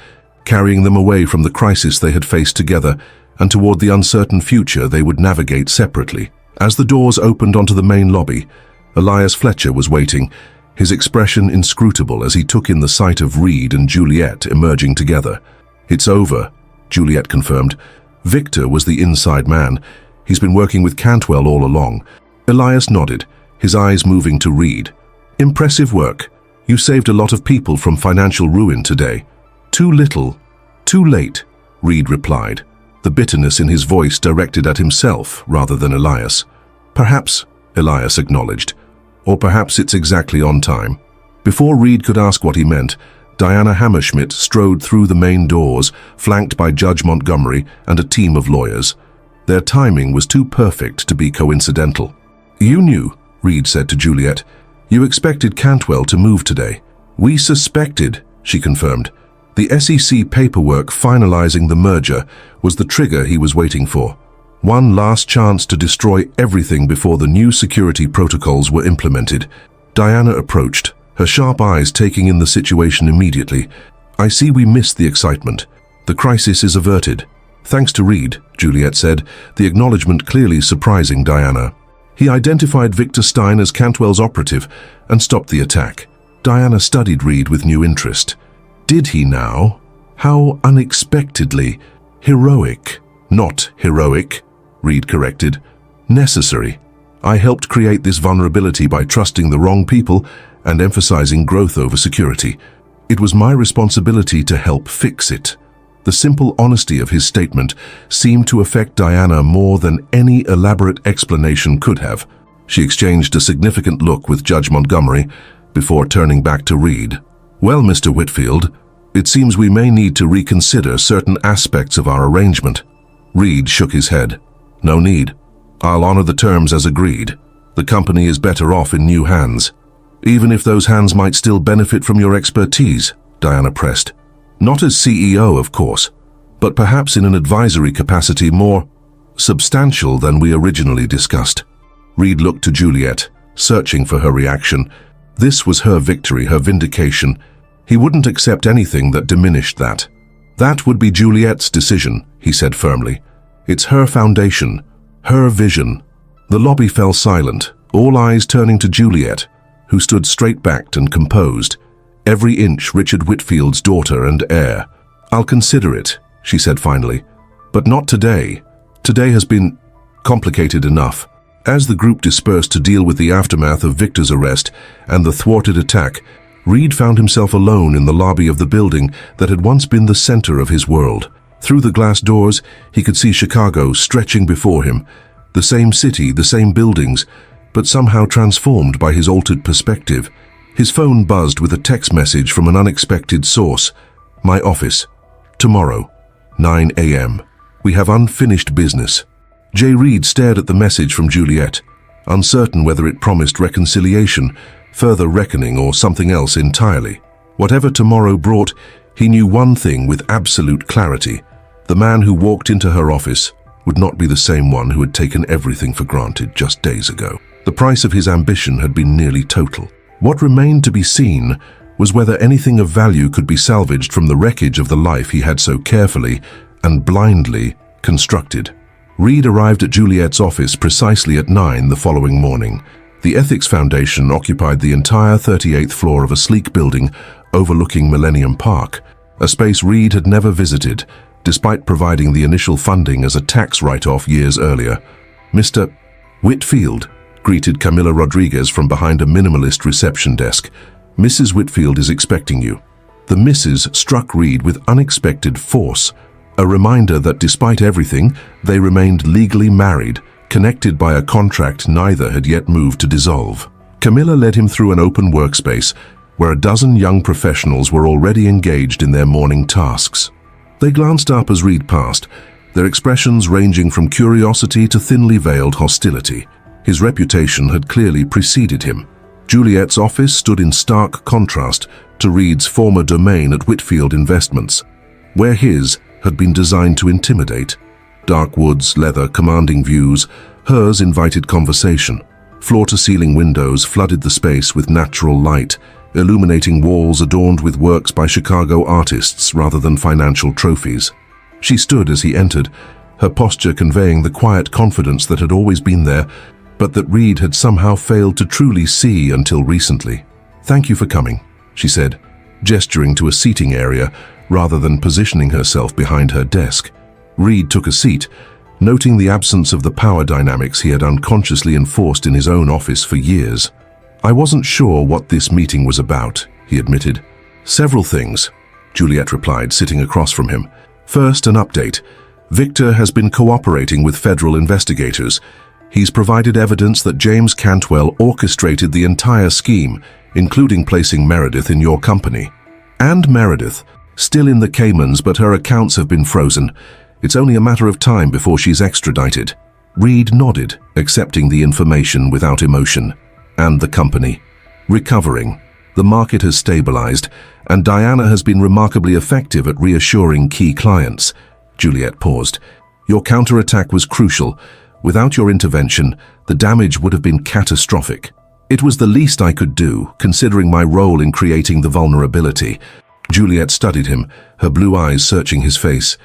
carrying them away from the crisis they had faced together and toward the uncertain future they would navigate separately. As the doors opened onto the main lobby, Elias Fletcher was waiting, his expression inscrutable as he took in the sight of Reed and Juliet emerging together. It's over, Juliet confirmed. Victor was the inside man. He's been working with Cantwell all along. Elias nodded, his eyes moving to Reed. Impressive work. You saved a lot of people from financial ruin today. Too little, too late, Reed replied, the bitterness in his voice directed at himself rather than Elias. Perhaps, Elias acknowledged, or perhaps it's exactly on time. Before Reed could ask what he meant, Diana Hammerschmidt strode through the main doors, flanked by Judge Montgomery and a team of lawyers. Their timing was too perfect to be coincidental. You knew, Reed said to Juliet. You expected Cantwell to move today. We suspected, she confirmed. The SEC paperwork finalizing the merger was the trigger he was waiting for. One last chance to destroy everything before the new security protocols were implemented. Diana approached, her sharp eyes taking in the situation immediately. I see we missed the excitement. The crisis is averted. Thanks to Reed, Juliet said, the acknowledgement clearly surprising Diana. He identified Victor Stein as Cantwell's operative and stopped the attack. Diana studied Reed with new interest. Did he now? How unexpectedly. Heroic. Not heroic, Reed corrected. Necessary. I helped create this vulnerability by trusting the wrong people and emphasizing growth over security. It was my responsibility to help fix it. The simple honesty of his statement seemed to affect Diana more than any elaborate explanation could have. She exchanged a significant look with Judge Montgomery before turning back to Reed. Well, Mr. Whitfield, it seems we may need to reconsider certain aspects of our arrangement. Reed shook his head. No need. I'll honor the terms as agreed. The company is better off in new hands. Even if those hands might still benefit from your expertise, Diana pressed. Not as CEO, of course, but perhaps in an advisory capacity more substantial than we originally discussed. Reed looked to Juliet, searching for her reaction. This was her victory, her vindication. He wouldn't accept anything that diminished that. That would be Juliet's decision, he said firmly. It's her foundation, her vision. The lobby fell silent, all eyes turning to Juliet, who stood straight-backed and composed, every inch Richard Whitfield's daughter and heir. I'll consider it, she said finally, but not today. Today has been complicated enough. As the group dispersed to deal with the aftermath of Victor's arrest and the thwarted attack, Reed found himself alone in the lobby of the building that had once been the center of his world. Through the glass doors, he could see Chicago stretching before him, the same city, the same buildings, but somehow transformed by his altered perspective. His phone buzzed with a text message from an unexpected source. My office. Tomorrow, 9 a.m. We have unfinished business. J. Reed stared at the message from Juliet, uncertain whether it promised reconciliation, further reckoning, or something else entirely. Whatever tomorrow brought, he knew one thing with absolute clarity. The man who walked into her office would not be the same one who had taken everything for granted just days ago. The price of his ambition had been nearly total. What remained to be seen was whether anything of value could be salvaged from the wreckage of the life he had so carefully and blindly constructed. Reed arrived at Juliet's office precisely at 9 the following morning. The Ethics Foundation occupied the entire 38th floor of a sleek building overlooking Millennium Park, a space Reed had never visited, despite providing the initial funding as a tax write-off years earlier. Mr. Whitfield greeted Camilla Rodriguez from behind a minimalist reception desk. Mrs. Whitfield is expecting you. The Mrs. struck Reed with unexpected force, a reminder that despite everything, they remained legally married, connected by a contract neither had yet moved to dissolve. Camilla led him through an open workspace where a dozen young professionals were already engaged in their morning tasks. They glanced up as Reed passed, their expressions ranging from curiosity to thinly veiled hostility. His reputation had clearly preceded him. Juliet's office stood in stark contrast to Reed's former domain at Whitfield Investments, where his had been designed to intimidate. Dark woods, leather, commanding views, hers invited conversation. Floor-to-ceiling windows flooded the space with natural light, illuminating walls adorned with works by Chicago artists rather than financial trophies. She stood as he entered, her posture conveying the quiet confidence that had always been there, but that Reed had somehow failed to truly see until recently. Thank you for coming, she said, gesturing to a seating area rather than positioning herself behind her desk. Reed took a seat, noting the absence of the power dynamics he had unconsciously enforced in his own office for years. I wasn't sure what this meeting was about, he admitted. Several things, Juliet replied, sitting across from him. First, an update. Victor has been cooperating with federal investigators. He's provided evidence that James Cantwell orchestrated the entire scheme, including placing Meredith in your company. And Meredith, still in the Caymans, but her accounts have been frozen. It's only a matter of time before she's extradited. Reed nodded, accepting the information without emotion. And the company. Recovering. The market has stabilized, and Diana has been remarkably effective at reassuring key clients. Juliet paused. Your counterattack was crucial. Without your intervention, the damage would have been catastrophic. It was the least I could do, considering my role in creating the vulnerability. Juliet studied him, her blue eyes searching his face.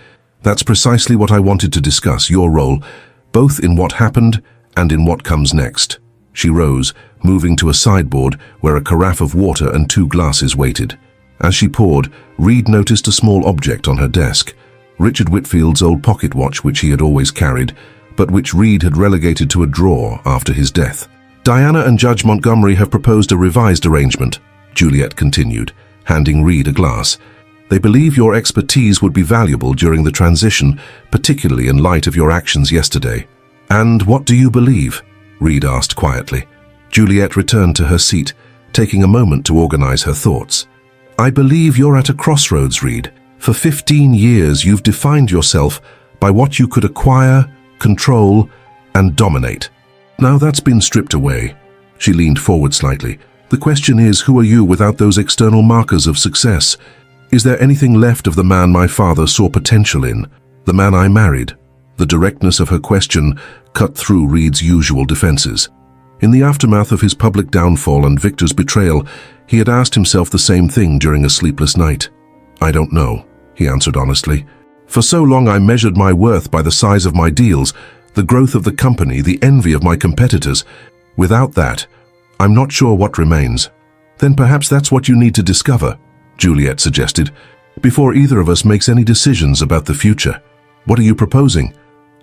That's precisely what I wanted to discuss, your role, both in what happened and in what comes next. She rose, moving to a sideboard where a carafe of water and 2 glasses waited. As she poured, Reed noticed a small object on her desk. Richard Whitfield's old pocket watch, which he had always carried, but which Reed had relegated to a drawer after his death. Diana and Judge Montgomery have proposed a revised arrangement, Juliet continued, handing Reed a glass. They believe your expertise would be valuable during the transition, particularly in light of your actions yesterday. And what do you believe? Reed asked quietly. Juliet returned to her seat, taking a moment to organize her thoughts. I believe you're at a crossroads, Reed. For 15 years you've defined yourself by what you could acquire, control, and dominate. Now that's been stripped away. She leaned forward slightly. The question is, who are you without those external markers of success? Is there anything left of the man my father saw potential in? The man I married? The directness of her question cut through Reed's usual defenses. In the aftermath of his public downfall and Victor's betrayal, he had asked himself the same thing during a sleepless night. I don't know, he answered honestly. For so long I measured my worth by the size of my deals, the growth of the company, the envy of my competitors. Without that, I'm not sure what remains. Then perhaps that's what you need to discover, Juliet suggested, before either of us makes any decisions about the future. What are you proposing?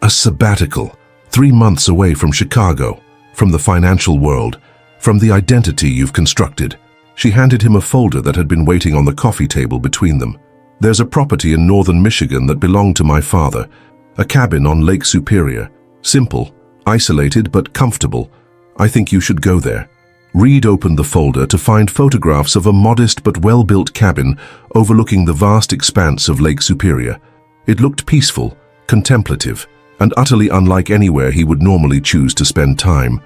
A sabbatical, 3 months away from Chicago, from the financial world, from the identity you've constructed. She handed him a folder that had been waiting on the coffee table between them. There's a property in northern Michigan that belonged to my father, a cabin on Lake Superior. Simple, isolated, but comfortable. I think you should go there. Reed opened the folder to find photographs of a modest but well-built cabin overlooking the vast expanse of Lake Superior. It looked peaceful, contemplative, and utterly unlike anywhere he would normally choose to spend time.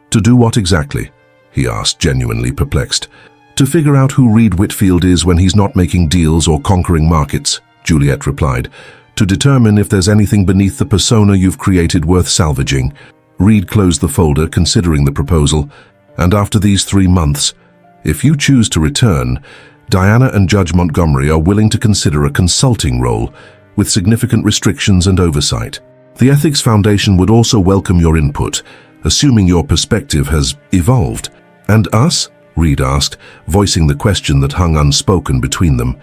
To do what exactly? He asked, genuinely perplexed. To figure out who Reed Whitfield is when he's not making deals or conquering markets, Juliet replied. To determine if there's anything beneath the persona you've created worth salvaging. Reed closed the folder, considering the proposal. And after these 3 months, if you choose to return, Diana and Judge Montgomery are willing to consider a consulting role with significant restrictions and oversight. The Ethics Foundation would also welcome your input, assuming your perspective has evolved. And us? Reed asked, voicing the question that hung unspoken between them.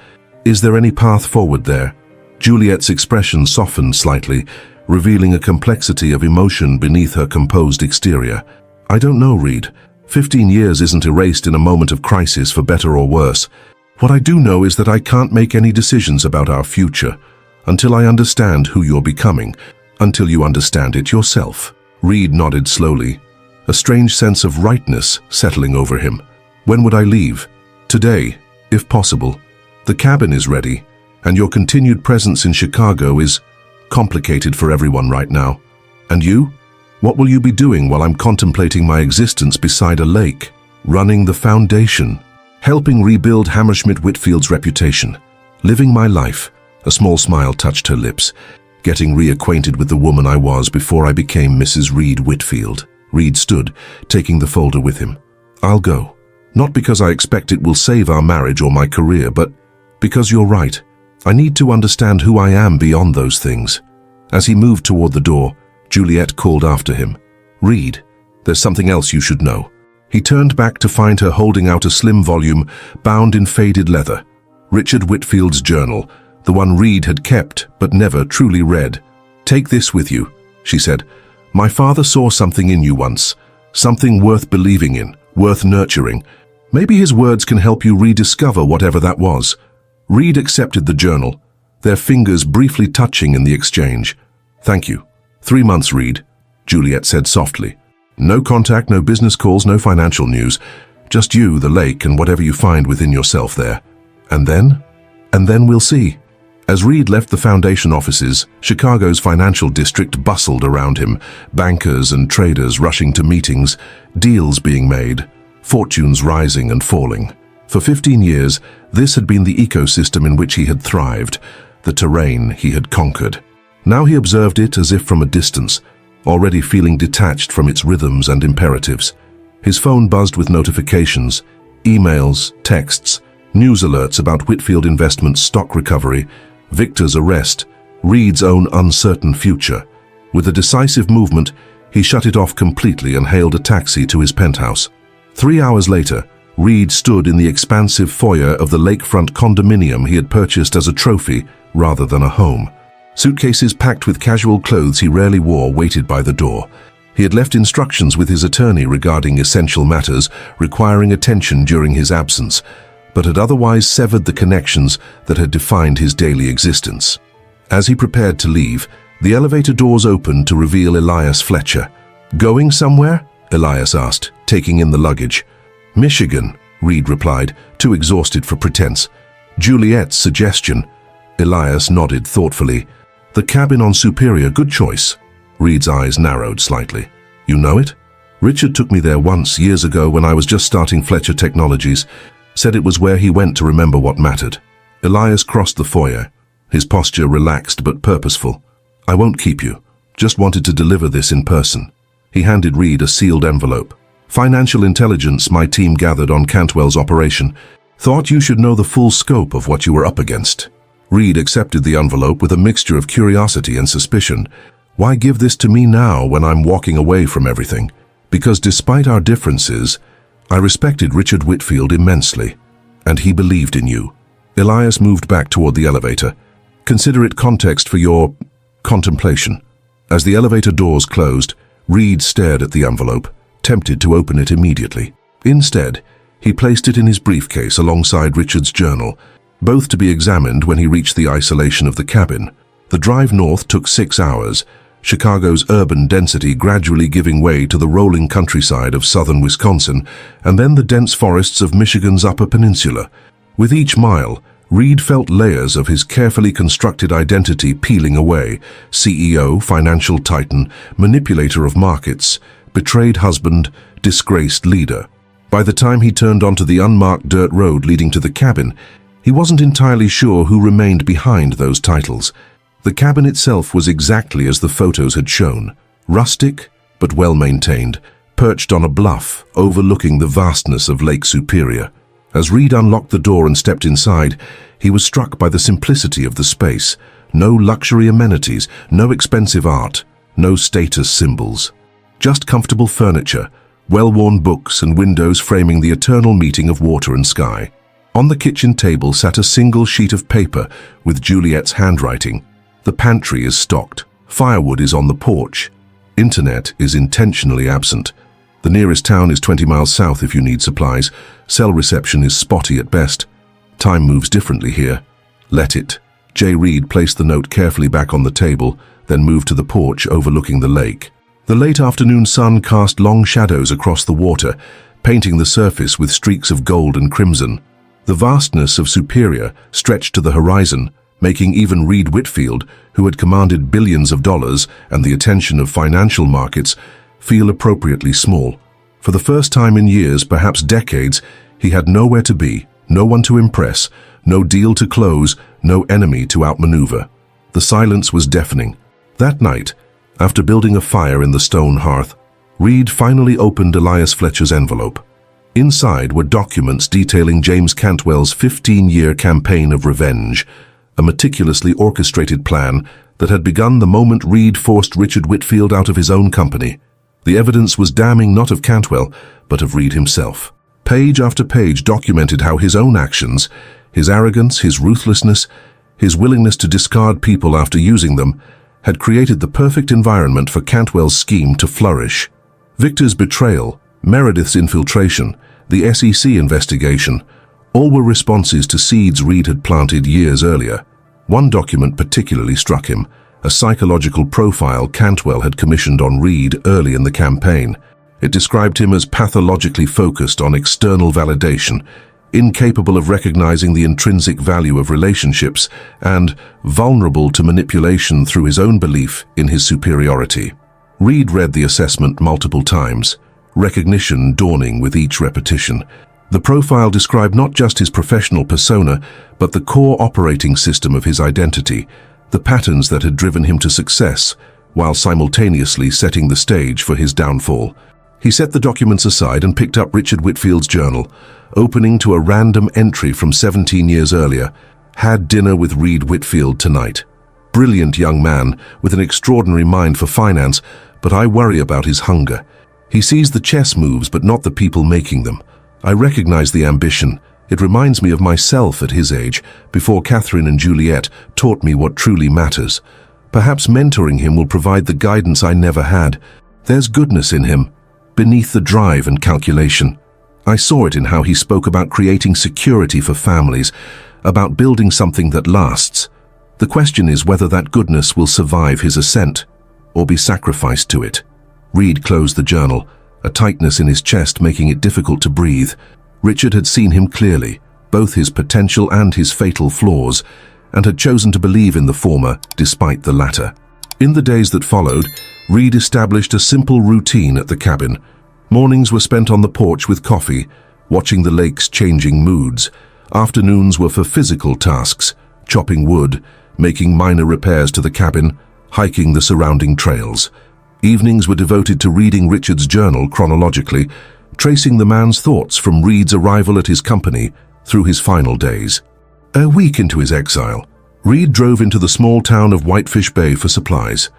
Is there any path forward there? Juliet's expression softened slightly, revealing a complexity of emotion beneath her composed exterior. I don't know, Reed. 15 years isn't erased in a moment of crisis, for better or worse. What I do know is that I can't make any decisions about our future until I understand who you're becoming, until you understand it yourself. Reed nodded slowly, a strange sense of rightness settling over him. When would I leave? Today, if possible. The cabin is ready, and your continued presence in Chicago is complicated for everyone right now. And you? What will you be doing while I'm contemplating my existence beside a lake, running the foundation, helping rebuild Hammerschmidt Whitfield's reputation, living my life? A small smile touched her lips, getting reacquainted with the woman I was before I became Mrs. Reed Whitfield. Reed stood, taking the folder with him. I'll go. Not because I expect it will save our marriage or my career, but because you're right. I need to understand who I am beyond those things. As he moved toward the door, Juliet called after him. Reed, there's something else you should know. He turned back to find her holding out a slim volume bound in faded leather. Richard Whitfield's journal, the one Reed had kept but never truly read. Take this with you, she said. My father saw something in you once, something worth believing in, worth nurturing. Maybe his words can help you rediscover whatever that was. Reed accepted the journal, their fingers briefly touching in the exchange. Thank you. 3 months, Reed, Juliet said softly. No contact, no business calls, no financial news. Just you, the lake, and whatever you find within yourself there. And then? And then we'll see. As Reed left the foundation offices, Chicago's financial district bustled around him, bankers and traders rushing to meetings, deals being made, fortunes rising and falling. For 15 years, this had been the ecosystem in which he had thrived, the terrain he had conquered. Now he observed it as if from a distance, already feeling detached from its rhythms and imperatives. His phone buzzed with notifications, emails, texts, news alerts about Whitfield Investments' stock recovery, Victor's arrest, Reed's own uncertain future. With a decisive movement, he shut it off completely and hailed a taxi to his penthouse. 3 hours later, Reed stood in the expansive foyer of the lakefront condominium he had purchased as a trophy rather than a home. Suitcases packed with casual clothes he rarely wore waited by the door. He had left instructions with his attorney regarding essential matters requiring attention during his absence, but had otherwise severed the connections that had defined his daily existence. As he prepared to leave, the elevator doors opened to reveal Elias Fletcher. "Going somewhere?" Elias asked, taking in the luggage. "Michigan," Reed replied, too exhausted for pretense. "Juliet's suggestion." Elias nodded thoughtfully. "The cabin on Superior, good choice." Reed's eyes narrowed slightly. "You know it?" "Richard took me there once, years ago, when I was just starting Fletcher Technologies. Said it was where he went to remember what mattered." Elias crossed the foyer, his posture relaxed but purposeful. "I won't keep you. Just wanted to deliver this in person." He handed Reed a sealed envelope. "Financial intelligence my team gathered on Cantwell's operation. Thought you should know the full scope of what you were up against." Reed accepted the envelope with a mixture of curiosity and suspicion. "Why give this to me now when I'm walking away from everything?" "Because despite our differences, I respected Richard Whitfield immensely, and he believed in you." Elias moved back toward the elevator. "Consider it context for your contemplation." As the elevator doors closed, Reed stared at the envelope, tempted to open it immediately. Instead, he placed it in his briefcase alongside Richard's journal, both to be examined when he reached the isolation of the cabin. The drive north took 6 hours, Chicago's urban density gradually giving way to the rolling countryside of southern Wisconsin, and then the dense forests of Michigan's Upper Peninsula. With each mile, Reed felt layers of his carefully constructed identity peeling away: CEO, financial titan, manipulator of markets, betrayed husband, disgraced leader. By the time he turned onto the unmarked dirt road leading to the cabin, he wasn't entirely sure who remained behind those titles. The cabin itself was exactly as the photos had shown, rustic but well-maintained, perched on a bluff overlooking the vastness of Lake Superior. As Reed unlocked the door and stepped inside, he was struck by the simplicity of the space. No luxury amenities, no expensive art, no status symbols. Just comfortable furniture, well-worn books and windows framing the eternal meeting of water and sky. On the kitchen table sat a single sheet of paper with Juliet's handwriting. The pantry is stocked. Firewood is on the porch. Internet is intentionally absent. The nearest town is 20 miles south if you need supplies. Cell reception is spotty at best. Time moves differently here. Let it. J. Reed placed the note carefully back on the table, then moved to the porch overlooking the lake. The late afternoon sun cast long shadows across the water, painting the surface with streaks of gold and crimson. The vastness of Superior stretched to the horizon, making even Reed Whitfield, who had commanded billions of dollars and the attention of financial markets, feel appropriately small. For the first time in years, perhaps decades, he had nowhere to be, no one to impress, no deal to close, no enemy to outmaneuver. The silence was deafening. That night, after building a fire in the stone hearth, Reed finally opened Elias Fletcher's envelope. Inside were documents detailing James Cantwell's 15-year campaign of revenge, a meticulously orchestrated plan that had begun the moment Reed forced Richard Whitfield out of his own company. The evidence was damning not of Cantwell, but of Reed himself. Page after page documented how his own actions, his arrogance, his ruthlessness, his willingness to discard people after using them, had created the perfect environment for Cantwell's scheme to flourish. Victor's betrayal, Meredith's infiltration, the SEC investigation, all were responses to seeds Reed had planted years earlier. One document particularly struck him, a psychological profile Cantwell had commissioned on Reed early in the campaign. It described him as pathologically focused on external validation, incapable of recognizing the intrinsic value of relationships, and vulnerable to manipulation through his own belief in his superiority. Reed read the assessment multiple times, recognition dawning with each repetition. The profile described not just his professional persona, but the core operating system of his identity, the patterns that had driven him to success, while simultaneously setting the stage for his downfall. He set the documents aside and picked up Richard Whitfield's journal, opening to a random entry from 17 years earlier. Had dinner with Reed Whitfield tonight. Brilliant young man with an extraordinary mind for finance, but I worry about his hunger. He sees the chess moves but not the people making them. I recognize the ambition. It reminds me of myself at his age, before Catherine and Juliet taught me what truly matters. Perhaps mentoring him will provide the guidance I never had. There's goodness in him, beneath the drive and calculation. I saw it in how he spoke about creating security for families, about building something that lasts. The question is whether that goodness will survive his ascent, or be sacrificed to it. Reed closed the journal, a tightness in his chest making it difficult to breathe. Richard had seen him clearly, both his potential and his fatal flaws, and had chosen to believe in the former despite the latter. In the days that followed, Reed established a simple routine at the cabin. Mornings were spent on the porch with coffee, watching the lake's changing moods. Afternoons were for physical tasks, chopping wood, making minor repairs to the cabin, hiking the surrounding trails. Evenings were devoted to reading Richard's journal chronologically, tracing the man's thoughts from Reed's arrival at his company through his final days. A week into his exile, Reed drove into the small town of Whitefish Bay for supplies.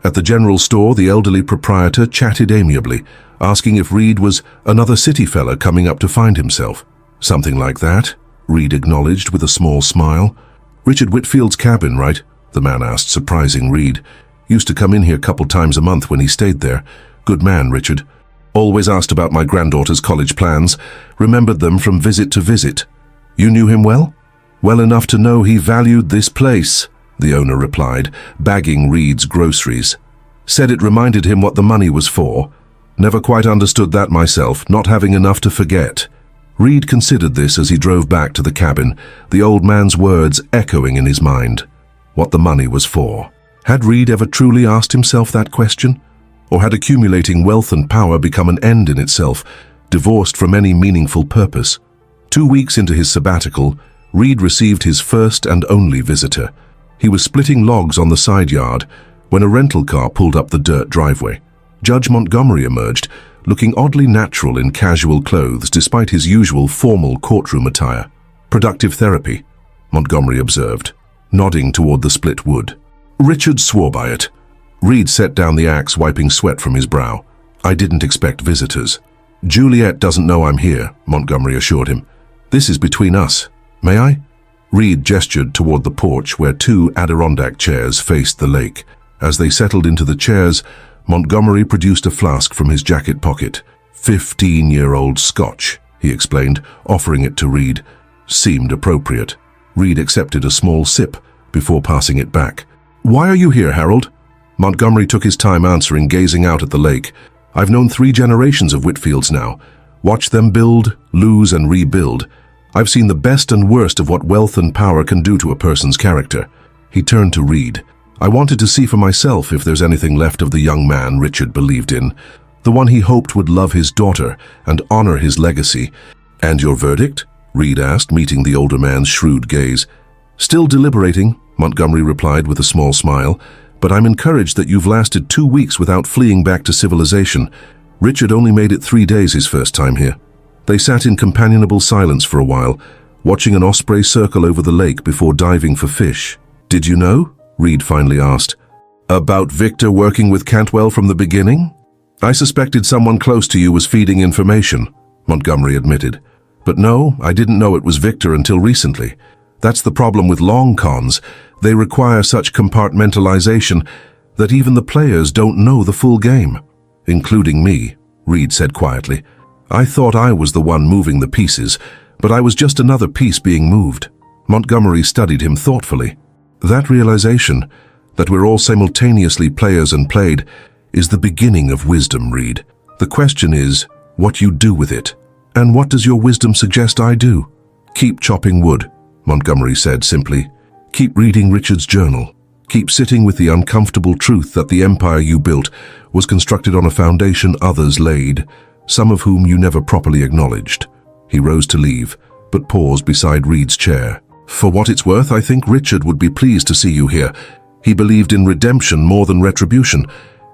At the general store, the elderly proprietor chatted amiably, asking if Reed was another city fella coming up to find himself. Something like that, Reed acknowledged with a small smile. Richard Whitfield's cabin, right? The man asked, surprising Reed. Used to come in here a couple times a month when he stayed there. Good man, Richard. Always asked about my granddaughter's college plans, remembered them from visit to visit. You knew him well? Well enough to know he valued this place, the owner replied, bagging Reed's groceries. Said it reminded him what the money was for. Never quite understood that myself, not having enough to forget. Reed considered this as he drove back to the cabin, the old man's words echoing in his mind. What the money was for. Had Reed ever truly asked himself that question? Or had accumulating wealth and power become an end in itself, divorced from any meaningful purpose? 2 weeks into his sabbatical, Reed received his first and only visitor. He was splitting logs on the side yard when a rental car pulled up the dirt driveway. Judge Montgomery emerged, looking oddly natural in casual clothes despite his usual formal courtroom attire. Productive therapy, Montgomery observed, nodding toward the split wood. Richard swore by it. Reed set down the axe, wiping sweat from his brow. I didn't expect visitors. Juliet doesn't know I'm here, Montgomery assured him. This is between us. May I? Reed gestured toward the porch where 2 Adirondack chairs faced the lake. As they settled into the chairs, Montgomery produced a flask from his jacket pocket. 15-year-old Scotch, he explained, offering it to Reed. Seemed appropriate. Reed accepted a small sip before passing it back. Why are you here, Harold? Montgomery took his time answering, gazing out at the lake. I've known 3 generations of Whitfields now. Watched them build, lose, and rebuild. I've seen the best and worst of what wealth and power can do to a person's character. He turned to Reed. I wanted to see for myself if there's anything left of the young man Richard believed in, the one he hoped would love his daughter and honor his legacy. And your verdict? Reed asked, meeting the older man's shrewd gaze. Still deliberating, Montgomery replied with a small smile, but I'm encouraged that you've lasted 2 weeks without fleeing back to civilization. Richard only made it 3 days his first time here. They sat in companionable silence for a while, watching an osprey circle over the lake before diving for fish. Did you know? Reed finally asked. About Victor working with Cantwell from the beginning? I suspected someone close to you was feeding information, Montgomery admitted. But no, I didn't know it was Victor until recently. That's the problem with long cons. They require such compartmentalization that even the players don't know the full game. Including me, Reed said quietly. I thought I was the one moving the pieces, but I was just another piece being moved. Montgomery studied him thoughtfully. That realization, that we're all simultaneously players and played, is the beginning of wisdom, Reed. The question is, what you do with it. And what does your wisdom suggest I do? Keep chopping wood, Montgomery said simply. Keep reading Richard's journal. Keep sitting with the uncomfortable truth that the empire you built was constructed on a foundation others laid, some of whom you never properly acknowledged. He rose to leave, but paused beside Reed's chair. For what it's worth, I think Richard would be pleased to see you here. He believed in redemption more than retribution.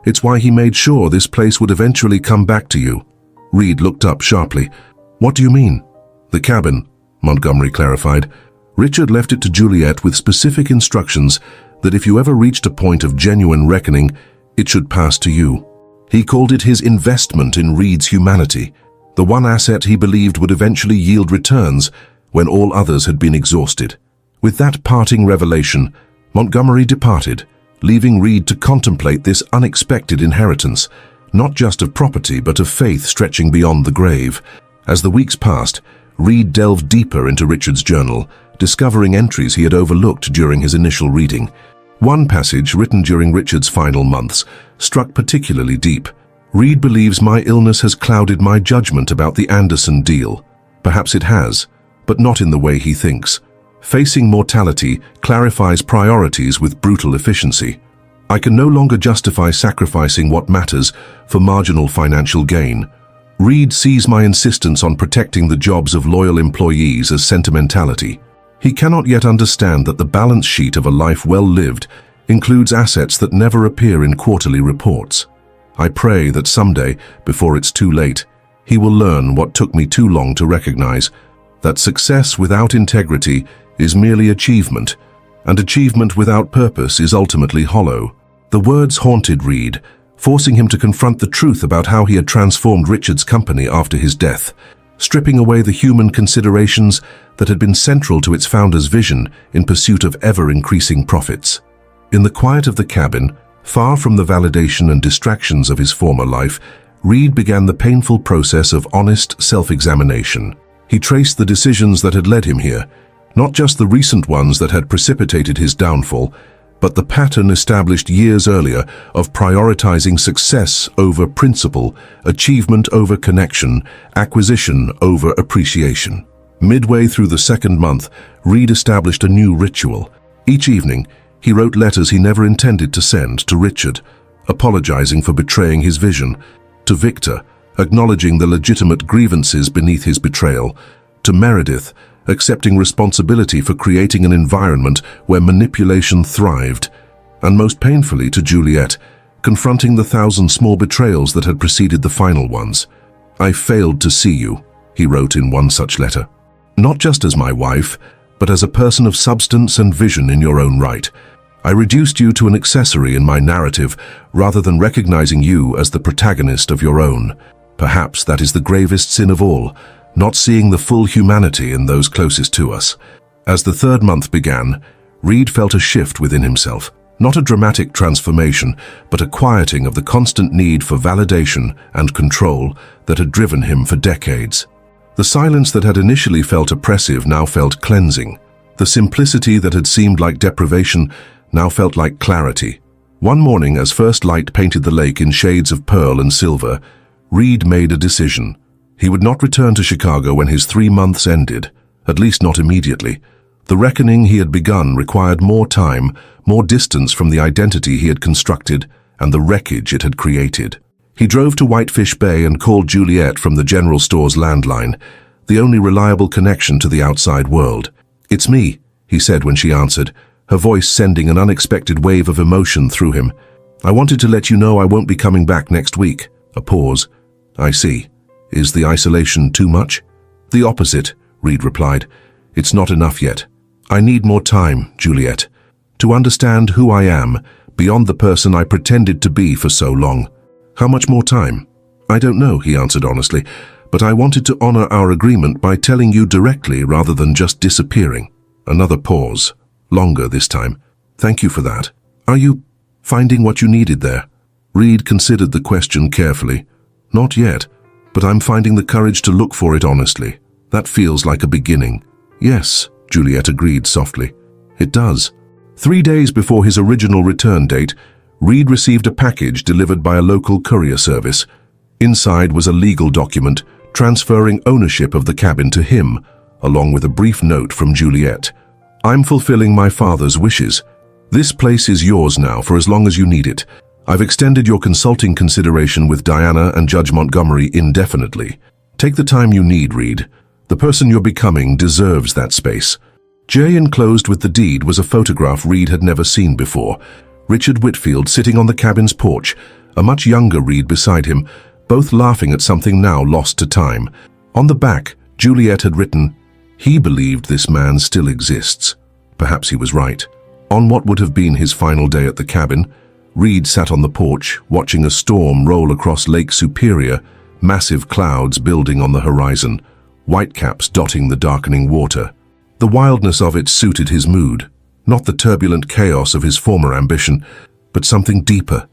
It's why he made sure this place would eventually come back to you." Reed looked up sharply. "What do you mean?" "The cabin," Montgomery clarified. "Richard left it to Juliet with specific instructions that if you ever reached a point of genuine reckoning, it should pass to you. He called it his investment in Reed's humanity, the one asset he believed would eventually yield returns when all others had been exhausted." With that parting revelation, Montgomery departed, leaving Reed to contemplate this unexpected inheritance, not just of property but of faith stretching beyond the grave. As the weeks passed, Reed delved deeper into Richard's journal, discovering entries he had overlooked during his initial reading. One passage, written during Richard's final months, struck particularly deep. "Reed believes my illness has clouded my judgment about the Anderson deal. Perhaps it has, but not in the way he thinks. Facing mortality clarifies priorities with brutal efficiency. I can no longer justify sacrificing what matters for marginal financial gain. Reed sees my insistence on protecting the jobs of loyal employees as sentimentality. He cannot yet understand that the balance sheet of a life well lived includes assets that never appear in quarterly reports. I pray that someday, before it's too late, he will learn what took me too long to recognize, that success without integrity is merely achievement, and achievement without purpose is ultimately hollow." The words haunted Reed, forcing him to confront the truth about how he had transformed Richard's company after his death, stripping away the human considerations that had been central to its founder's vision in pursuit of ever-increasing profits. In the quiet of the cabin, far from the validation and distractions of his former life, Reed began the painful process of honest self-examination. He traced the decisions that had led him here, not just the recent ones that had precipitated his downfall, but the pattern established years earlier of prioritizing success over principle, achievement over connection, acquisition over appreciation. Midway through the second month, Reed established a new ritual. Each evening, he wrote letters he never intended to send to Richard, apologizing for betraying his vision, to Victor, acknowledging the legitimate grievances beneath his betrayal, to Meredith, accepting responsibility for creating an environment where manipulation thrived, and most painfully to Juliet, confronting the 1,000 small betrayals that had preceded the final ones. "I failed to see you," he wrote in one such letter. "Not just as my wife, but as a person of substance and vision in your own right. I reduced you to an accessory in my narrative rather than recognizing you as the protagonist of your own. Perhaps that is the gravest sin of all, not seeing the full humanity in those closest to us." As the third month began, Reed felt a shift within himself, not a dramatic transformation, but a quieting of the constant need for validation and control that had driven him for decades. The silence that had initially felt oppressive now felt cleansing. The simplicity that had seemed like deprivation now felt like clarity. One morning, as first light painted the lake in shades of pearl and silver, Reed made a decision. He would not return to Chicago when his 3 months ended, at least not immediately. The reckoning he had begun required more time, more distance from the identity he had constructed and the wreckage it had created. He drove to Whitefish Bay and called Juliet from the general store's landline, the only reliable connection to the outside world. "It's me," he said when she answered, her voice sending an unexpected wave of emotion through him. "I wanted to let you know I won't be coming back next week." A pause. "I see. Is the isolation too much?" "The opposite," Reed replied. "It's not enough yet. I need more time, Juliet, to understand who I am beyond the person I pretended to be for so long." "How much more time?" "I don't know," he answered honestly, "but I wanted to honor our agreement by telling you directly rather than just disappearing." Another pause, longer this time. "Thank you for that. Are you finding what you needed there?" Reed considered the question carefully. "Not yet, but I'm finding the courage to look for it honestly. That feels like a beginning." "Yes," Juliet agreed softly. "It does." 3 days before his original return date, Reed received a package delivered by a local courier service. Inside was a legal document transferring ownership of the cabin to him, along with a brief note from Juliet. "I'm fulfilling my father's wishes. This place is yours now for as long as you need it. I've extended your consulting consideration with Diana and Judge Montgomery indefinitely. Take the time you need, Reed. The person you're becoming deserves that space." Jay enclosed with the deed was a photograph Reed had never seen before. Richard Whitfield sitting on the cabin's porch, a much younger Reed beside him, both laughing at something now lost to time. On the back, Juliet had written, "He believed this man still exists." Perhaps he was right. On what would have been his final day at the cabin, Reed sat on the porch, watching a storm roll across Lake Superior, massive clouds building on the horizon, whitecaps dotting the darkening water. The wildness of it suited his mood, not the turbulent chaos of his former ambition, but something deeper,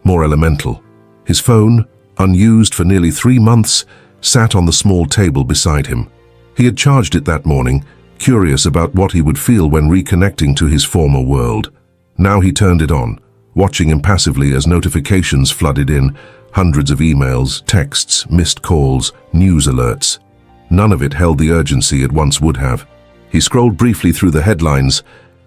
more elemental. His phone, unused for nearly 3 months, sat on the small table beside him. He had charged it that morning, curious about what he would feel when reconnecting to his former world. Now he turned it on, watching impassively as notifications flooded in, hundreds of emails, texts, missed calls, news alerts. None of it held the urgency it once would have. He scrolled briefly through the headlines.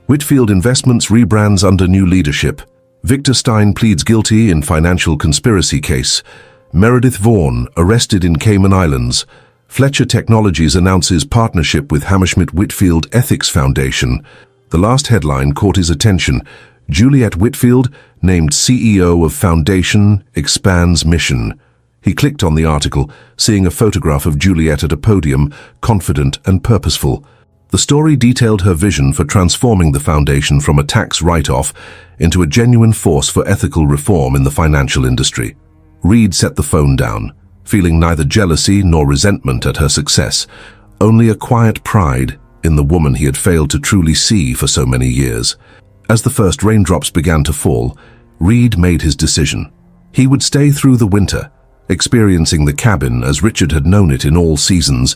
Whitfield Investments rebrands under new leadership. Victor Stein pleads guilty in financial conspiracy case. Meredith Vaughn arrested in Cayman Islands. Fletcher Technologies announces partnership with Hammerschmidt Whitfield Ethics Foundation. The last headline caught his attention. Juliet Whitfield, named CEO of Foundation, expands mission. He clicked on the article, seeing a photograph of Juliet at a podium, confident and purposeful. The story detailed her vision for transforming the foundation from a tax write-off into a genuine force for ethical reform in the financial industry. Reed set the phone down, feeling neither jealousy nor resentment at her success, only a quiet pride in the woman he had failed to truly see for so many years. As the first raindrops began to fall, Reed made his decision. He would stay through the winter, experiencing the cabin as Richard had known it in all seasons.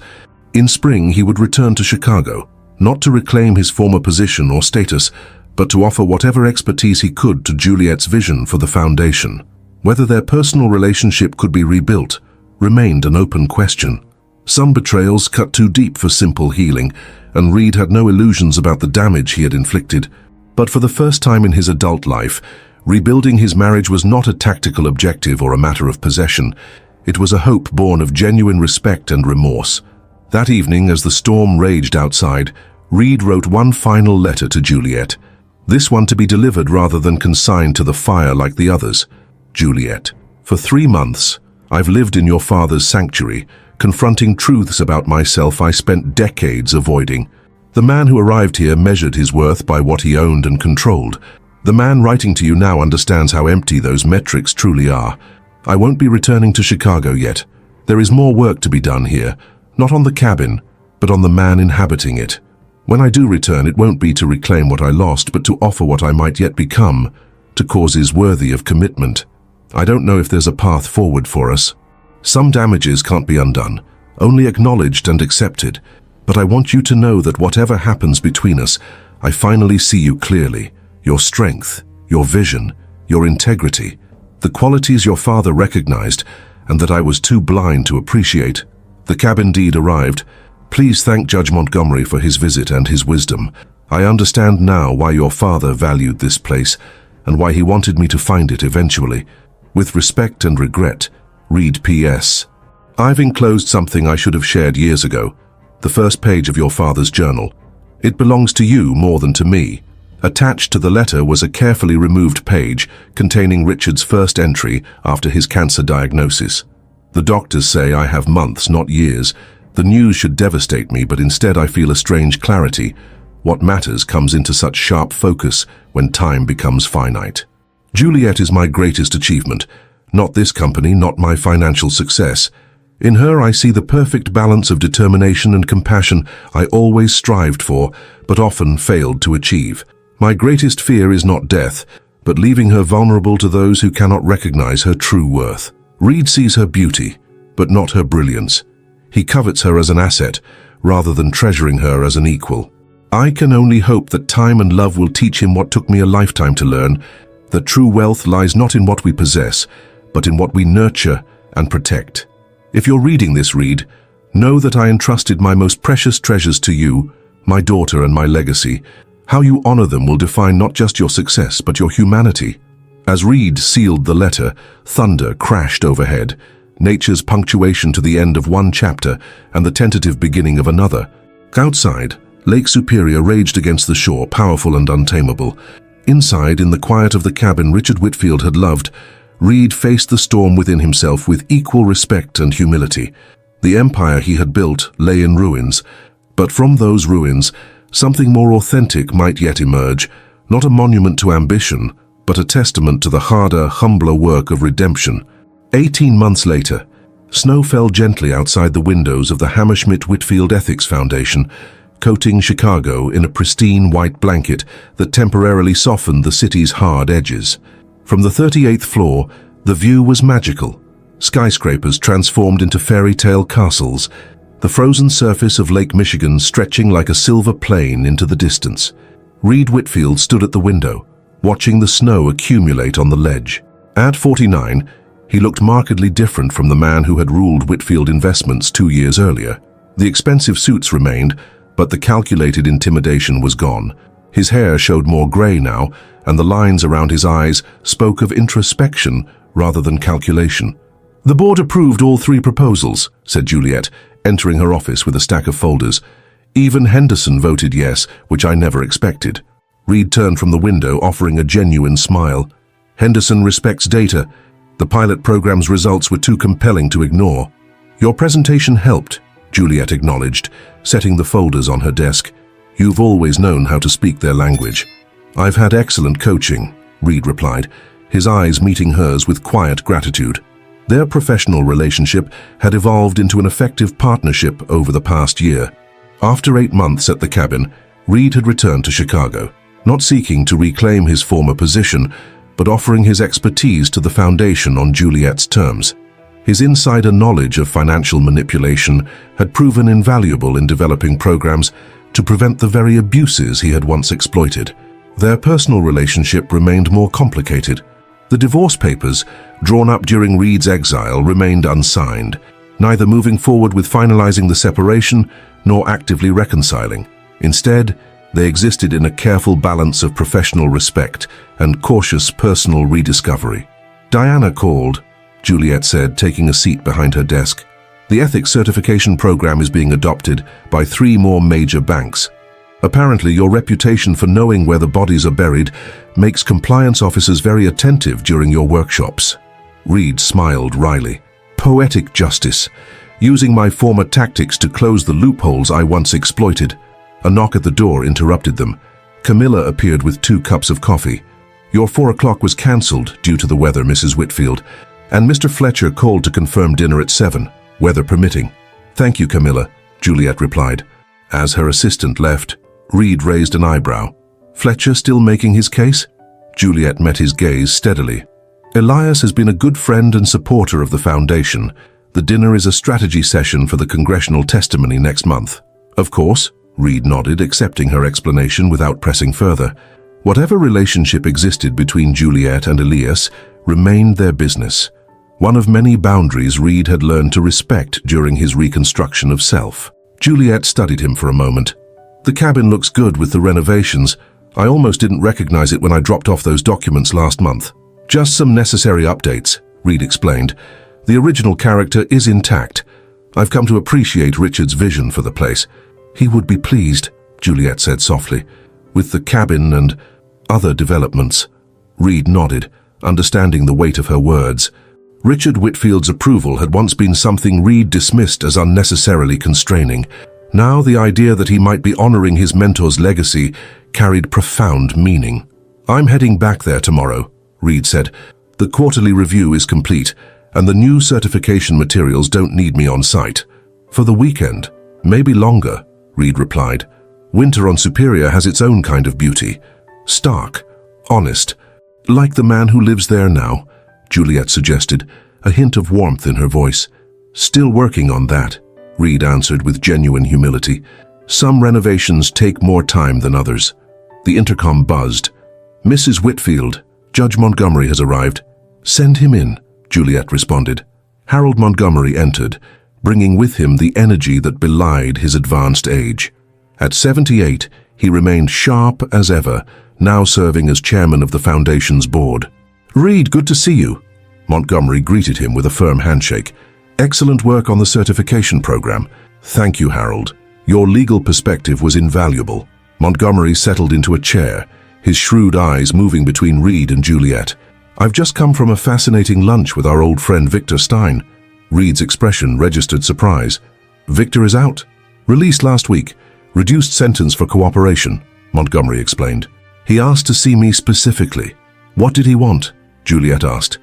In spring, he would return to Chicago, not to reclaim his former position or status, but to offer whatever expertise he could to Juliet's vision for the foundation. Whether their personal relationship could be rebuilt remained an open question. Some betrayals cut too deep for simple healing, and Reed had no illusions about the damage he had inflicted. But for the first time in his adult life, rebuilding his marriage was not a tactical objective or a matter of possession. It was a hope born of genuine respect and remorse. That evening, as the storm raged outside, Reed wrote one final letter to Juliet. This one to be delivered rather than consigned to the fire like the others. Juliet, for 3 months, I've lived in your father's sanctuary, confronting truths about myself I spent decades avoiding. The man who arrived here measured his worth by what he owned and controlled. The man writing to you now understands how empty those metrics truly are. I won't be returning to Chicago yet. There is more work to be done here, not on the cabin, but on the man inhabiting it. When I do return, it won't be to reclaim what I lost, but to offer what I might yet become, to causes worthy of commitment. I don't know if there's a path forward for us. Some damages can't be undone, only acknowledged and accepted. But I want you to know that whatever happens between us, I finally see you clearly. Your strength, your vision, your integrity, the qualities your father recognized and that I was too blind to appreciate. The cabin deed arrived. Please thank Judge Montgomery for his visit and his wisdom. I understand now why your father valued this place and why he wanted me to find it eventually. With respect and regret, Reed P.S. I've enclosed something I should have shared years ago. The first page of your father's journal. It belongs to you more than to me. Attached to the letter was a carefully removed page containing Richard's first entry after his cancer diagnosis. The doctors say I have months, not years. The news should devastate me, but instead I feel a strange clarity. What matters comes into such sharp focus when time becomes finite. Juliet is my greatest achievement. Not this company, not my financial success. In her I see the perfect balance of determination and compassion I always strived for, but often failed to achieve. My greatest fear is not death, but leaving her vulnerable to those who cannot recognize her true worth. Reed sees her beauty, but not her brilliance. He covets her as an asset, rather than treasuring her as an equal. I can only hope that time and love will teach him what took me a lifetime to learn, that true wealth lies not in what we possess, but in what we nurture and protect. If you're reading this, Reed, know that I entrusted my most precious treasures to you, my daughter and my legacy. How you honor them will define not just your success, but your humanity. As Reed sealed the letter, thunder crashed overhead, nature's punctuation to the end of one chapter and the tentative beginning of another. Outside, Lake Superior raged against the shore, powerful and untamable. Inside, in the quiet of the cabin Richard Whitfield had loved, Reed faced the storm within himself with equal respect and humility. The empire he had built lay in ruins, but from those ruins, something more authentic might yet emerge, not a monument to ambition, but a testament to the harder, humbler work of redemption. 18 months later, snow fell gently outside the windows of the Hammerschmidt-Whitfield Ethics Foundation, coating Chicago in a pristine white blanket that temporarily softened the city's hard edges. From the 38th floor, the view was magical. Skyscrapers transformed into fairy tale castles, the frozen surface of Lake Michigan stretching like a silver plain into the distance. Reed Whitfield stood at the window, watching the snow accumulate on the ledge. At 49, he looked markedly different from the man who had ruled Whitfield Investments 2 years earlier. The expensive suits remained, but the calculated intimidation was gone. His hair showed more grey now, and the lines around his eyes spoke of introspection rather than calculation. "The board approved all 3 proposals," said Juliet, entering her office with a stack of folders. "Even Henderson voted yes, which I never expected." Reed turned from the window, offering a genuine smile. "Henderson respects data. The pilot program's results were too compelling to ignore." "Your presentation helped," Juliet acknowledged, setting the folders on her desk. "You've always known how to speak their language." "I've had excellent coaching," Reed replied, his eyes meeting hers with quiet gratitude. Their professional relationship had evolved into an effective partnership over the past year. After 8 months at the cabin, Reed had returned to Chicago, not seeking to reclaim his former position, but offering his expertise to the foundation on Juliet's terms. His insider knowledge of financial manipulation had proven invaluable in developing programs to prevent the very abuses he had once exploited. Their personal relationship remained more complicated. The divorce papers, drawn up during Reed's exile, remained unsigned, neither moving forward with finalizing the separation nor actively reconciling. Instead, they existed in a careful balance of professional respect and cautious personal rediscovery. "Diana called," Juliet said, taking a seat behind her desk. "The ethics certification program is being adopted by 3 more major banks. Apparently, your reputation for knowing where the bodies are buried makes compliance officers very attentive during your workshops." Reed smiled wryly. "Poetic justice, using my former tactics to close the loopholes I once exploited." A knock at the door interrupted them. Camilla appeared with 2 cups of coffee. "Your 4 o'clock was cancelled due to the weather, Mrs. Whitfield, and Mr. Fletcher called to confirm dinner at 7, weather permitting." "Thank you, Camilla," Juliet replied. As her assistant left, Reed raised an eyebrow. "Fletcher still making his case?" Juliet met his gaze steadily. "Elias has been a good friend and supporter of the foundation. The dinner is a strategy session for the congressional testimony next month." "Of course," Reed nodded, accepting her explanation without pressing further. Whatever relationship existed between Juliet and Elias remained their business, one of many boundaries Reed had learned to respect during his reconstruction of self. Juliet studied him for a moment. "The cabin looks good with the renovations. I almost didn't recognize it when I dropped off those documents last month." "Just some necessary updates," Reed explained. "The original character is intact. I've come to appreciate Richard's vision for the place." "He would be pleased," Juliet said softly, "with the cabin and other developments." Reed nodded, understanding the weight of her words. Richard Whitfield's approval had once been something Reed dismissed as unnecessarily constraining. Now the idea that he might be honoring his mentor's legacy carried profound meaning. "I'm heading back there tomorrow," Reed said. "The quarterly review is complete, and the new certification materials don't need me on site. For the weekend, maybe longer," Reed replied. "Winter on Superior has its own kind of beauty. Stark, honest, like the man who lives there now," Juliet suggested, a hint of warmth in her voice. "Still working on that," Reed answered with genuine humility. "Some renovations take more time than others." The intercom buzzed. "Mrs. Whitfield, Judge Montgomery has arrived." "Send him in," Juliet responded. Harold Montgomery entered, bringing with him the energy that belied his advanced age. At 78, he remained sharp as ever, now serving as chairman of the foundation's board. "Reed, good to see you." Montgomery greeted him with a firm handshake. "Excellent work on the certification program." "Thank you, Harold. Your legal perspective was invaluable." Montgomery settled into a chair, his shrewd eyes moving between Reed and Juliet. "I've just come from a fascinating lunch with our old friend Victor Stein." Reed's expression registered surprise. "Victor is out. Released last week. Reduced sentence for cooperation," Montgomery explained. "He asked to see me specifically." "What did he want?" Juliet asked.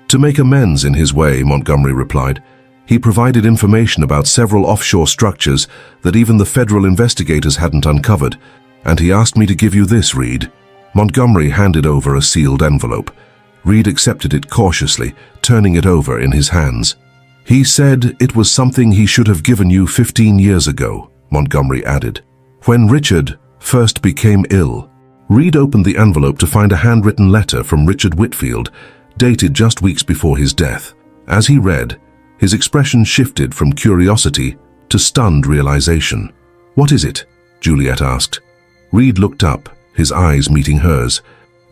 "To make amends in his way," Montgomery replied. "He provided information about several offshore structures that even the federal investigators hadn't uncovered, and he asked me to give you this, Reed." Montgomery handed over a sealed envelope. Reed accepted it cautiously, turning it over in his hands. "He said it was something he should have given you 15 years ago," Montgomery added, "when Richard first became ill." Reed opened the envelope to find a handwritten letter from Richard Whitfield, dated just weeks before his death. As he read, his expression shifted from curiosity to stunned realization. "What is it?" Juliet asked. Reed looked up, his eyes meeting hers.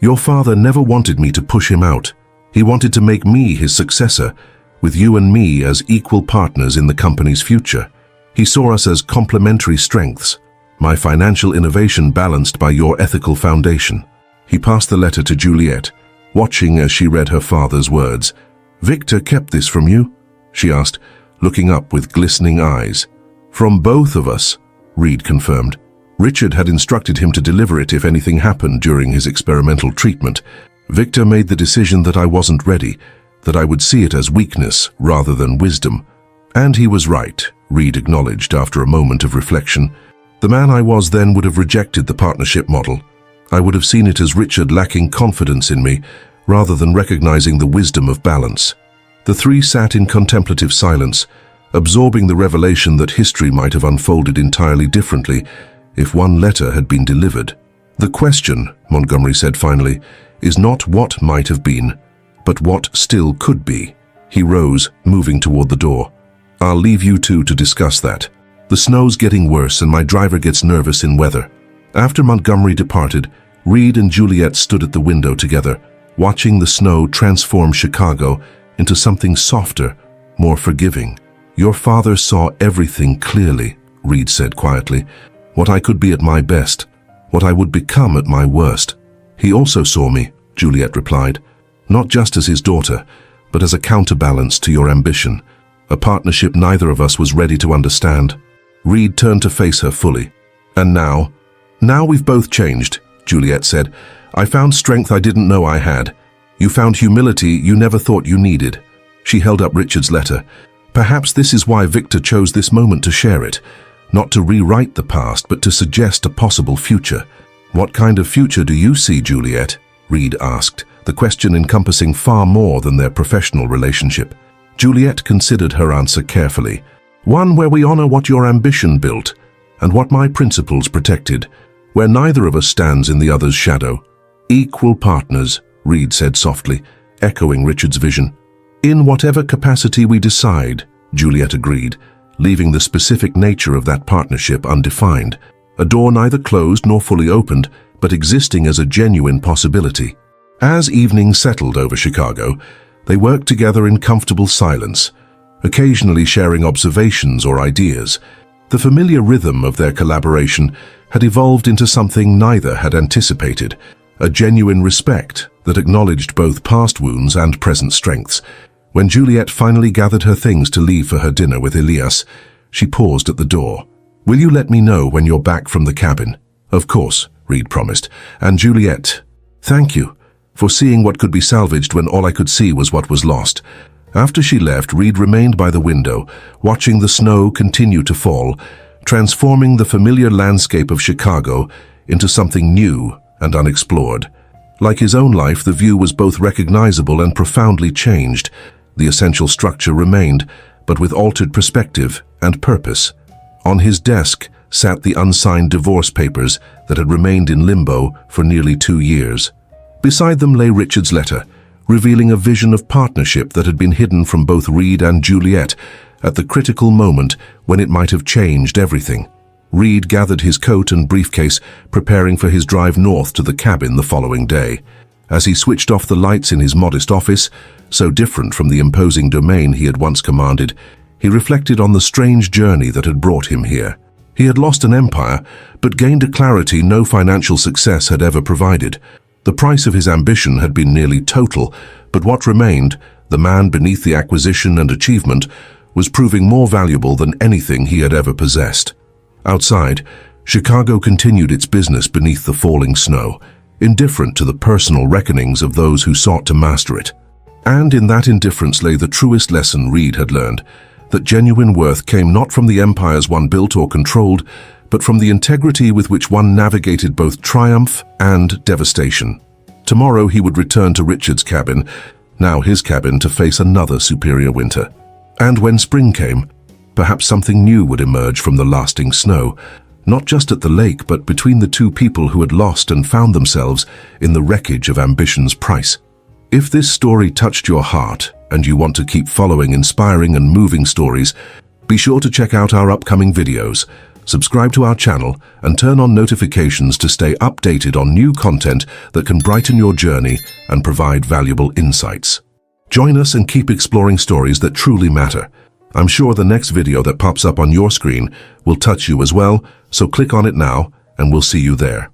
"Your father never wanted me to push him out. He wanted to make me his successor, with you and me as equal partners in the company's future. He saw us as complementary strengths, my financial innovation balanced by your ethical foundation." He passed the letter to Juliet, watching as she read her father's words. "Victor kept this from you?" she asked, looking up with glistening eyes. "From both of us," Reed confirmed. "Richard had instructed him to deliver it if anything happened during his experimental treatment. Victor made the decision that I wasn't ready, that I would see it as weakness rather than wisdom. And he was right," Reed acknowledged after a moment of reflection. "The man I was then would have rejected the partnership model. I would have seen it as Richard lacking confidence in me, rather than recognizing the wisdom of balance." The three sat in contemplative silence, absorbing the revelation that history might have unfolded entirely differently if one letter had been delivered. "The question," Montgomery said finally, "is not what might have been, but what still could be." He rose, moving toward the door. "I'll leave you two to discuss that. The snow's getting worse and my driver gets nervous in weather." After Montgomery departed, Reed and Juliet stood at the window together, watching the snow transform Chicago into something softer, more forgiving. "Your father saw everything clearly," Reed said quietly. "What I could be at my best, what I would become at my worst." "He also saw me," Juliet replied, "not just as his daughter, but as a counterbalance to your ambition, a partnership neither of us was ready to understand." Reed turned to face her fully. "And now? Now we've both changed," Juliet said. "I found strength I didn't know I had. You found humility you never thought you needed." She held up Richard's letter. "Perhaps this is why Victor chose this moment to share it, not to rewrite the past, but to suggest a possible future." "What kind of future do you see, Juliet?" Reed asked, the question encompassing far more than their professional relationship. Juliet considered her answer carefully. "One where we honor what your ambition built, and what my principles protected, where neither of us stands in the other's shadow. Equal partners," Reed said softly, echoing Richard's vision. "In whatever capacity we decide," Juliet agreed, leaving the specific nature of that partnership undefined. A door neither closed nor fully opened, but existing as a genuine possibility. As evening settled over Chicago, they worked together in comfortable silence, occasionally sharing observations or ideas. The familiar rhythm of their collaboration had evolved into something neither had anticipated, a genuine respect that acknowledged both past wounds and present strengths. When Juliet finally gathered her things to leave for her dinner with Elias, she paused at the door. "Will you let me know when you're back from the cabin?" "Of course," Reed promised. "And Juliet, thank you for seeing what could be salvaged when all I could see was what was lost." After she left, Reed remained by the window, watching the snow continue to fall, transforming the familiar landscape of Chicago into something new and unexplored. Like his own life, the view was both recognizable and profoundly changed. The essential structure remained, but with altered perspective and purpose. On his desk sat the unsigned divorce papers that had remained in limbo for nearly 2 years. Beside them lay Richard's letter, revealing a vision of partnership that had been hidden from both Reed and Juliet at the critical moment when it might have changed everything. Reed gathered his coat and briefcase, preparing for his drive north to the cabin the following day. As he switched off the lights in his modest office, so different from the imposing domain he had once commanded, he reflected on the strange journey that had brought him here. He had lost an empire, but gained a clarity no financial success had ever provided. The price of his ambition had been nearly total, but what remained, the man beneath the acquisition and achievement, was proving more valuable than anything he had ever possessed. Outside, Chicago continued its business beneath the falling snow, indifferent to the personal reckonings of those who sought to master it. And in that indifference lay the truest lesson Reed had learned, that genuine worth came not from the empires one built or controlled, but from the integrity with which one navigated both triumph and devastation. Tomorrow he would return to Richard's cabin, now his cabin, to face another superior winter. And when spring came, perhaps something new would emerge from the lasting snow, not just at the lake, but between the two people who had lost and found themselves in the wreckage of ambition's price. If this story touched your heart and you want to keep following inspiring and moving stories, be sure to check out our upcoming videos, subscribe to our channel, and turn on notifications to stay updated on new content that can brighten your journey and provide valuable insights. Join us and keep exploring stories that truly matter. I'm sure the next video that pops up on your screen will touch you as well, so click on it now and we'll see you there.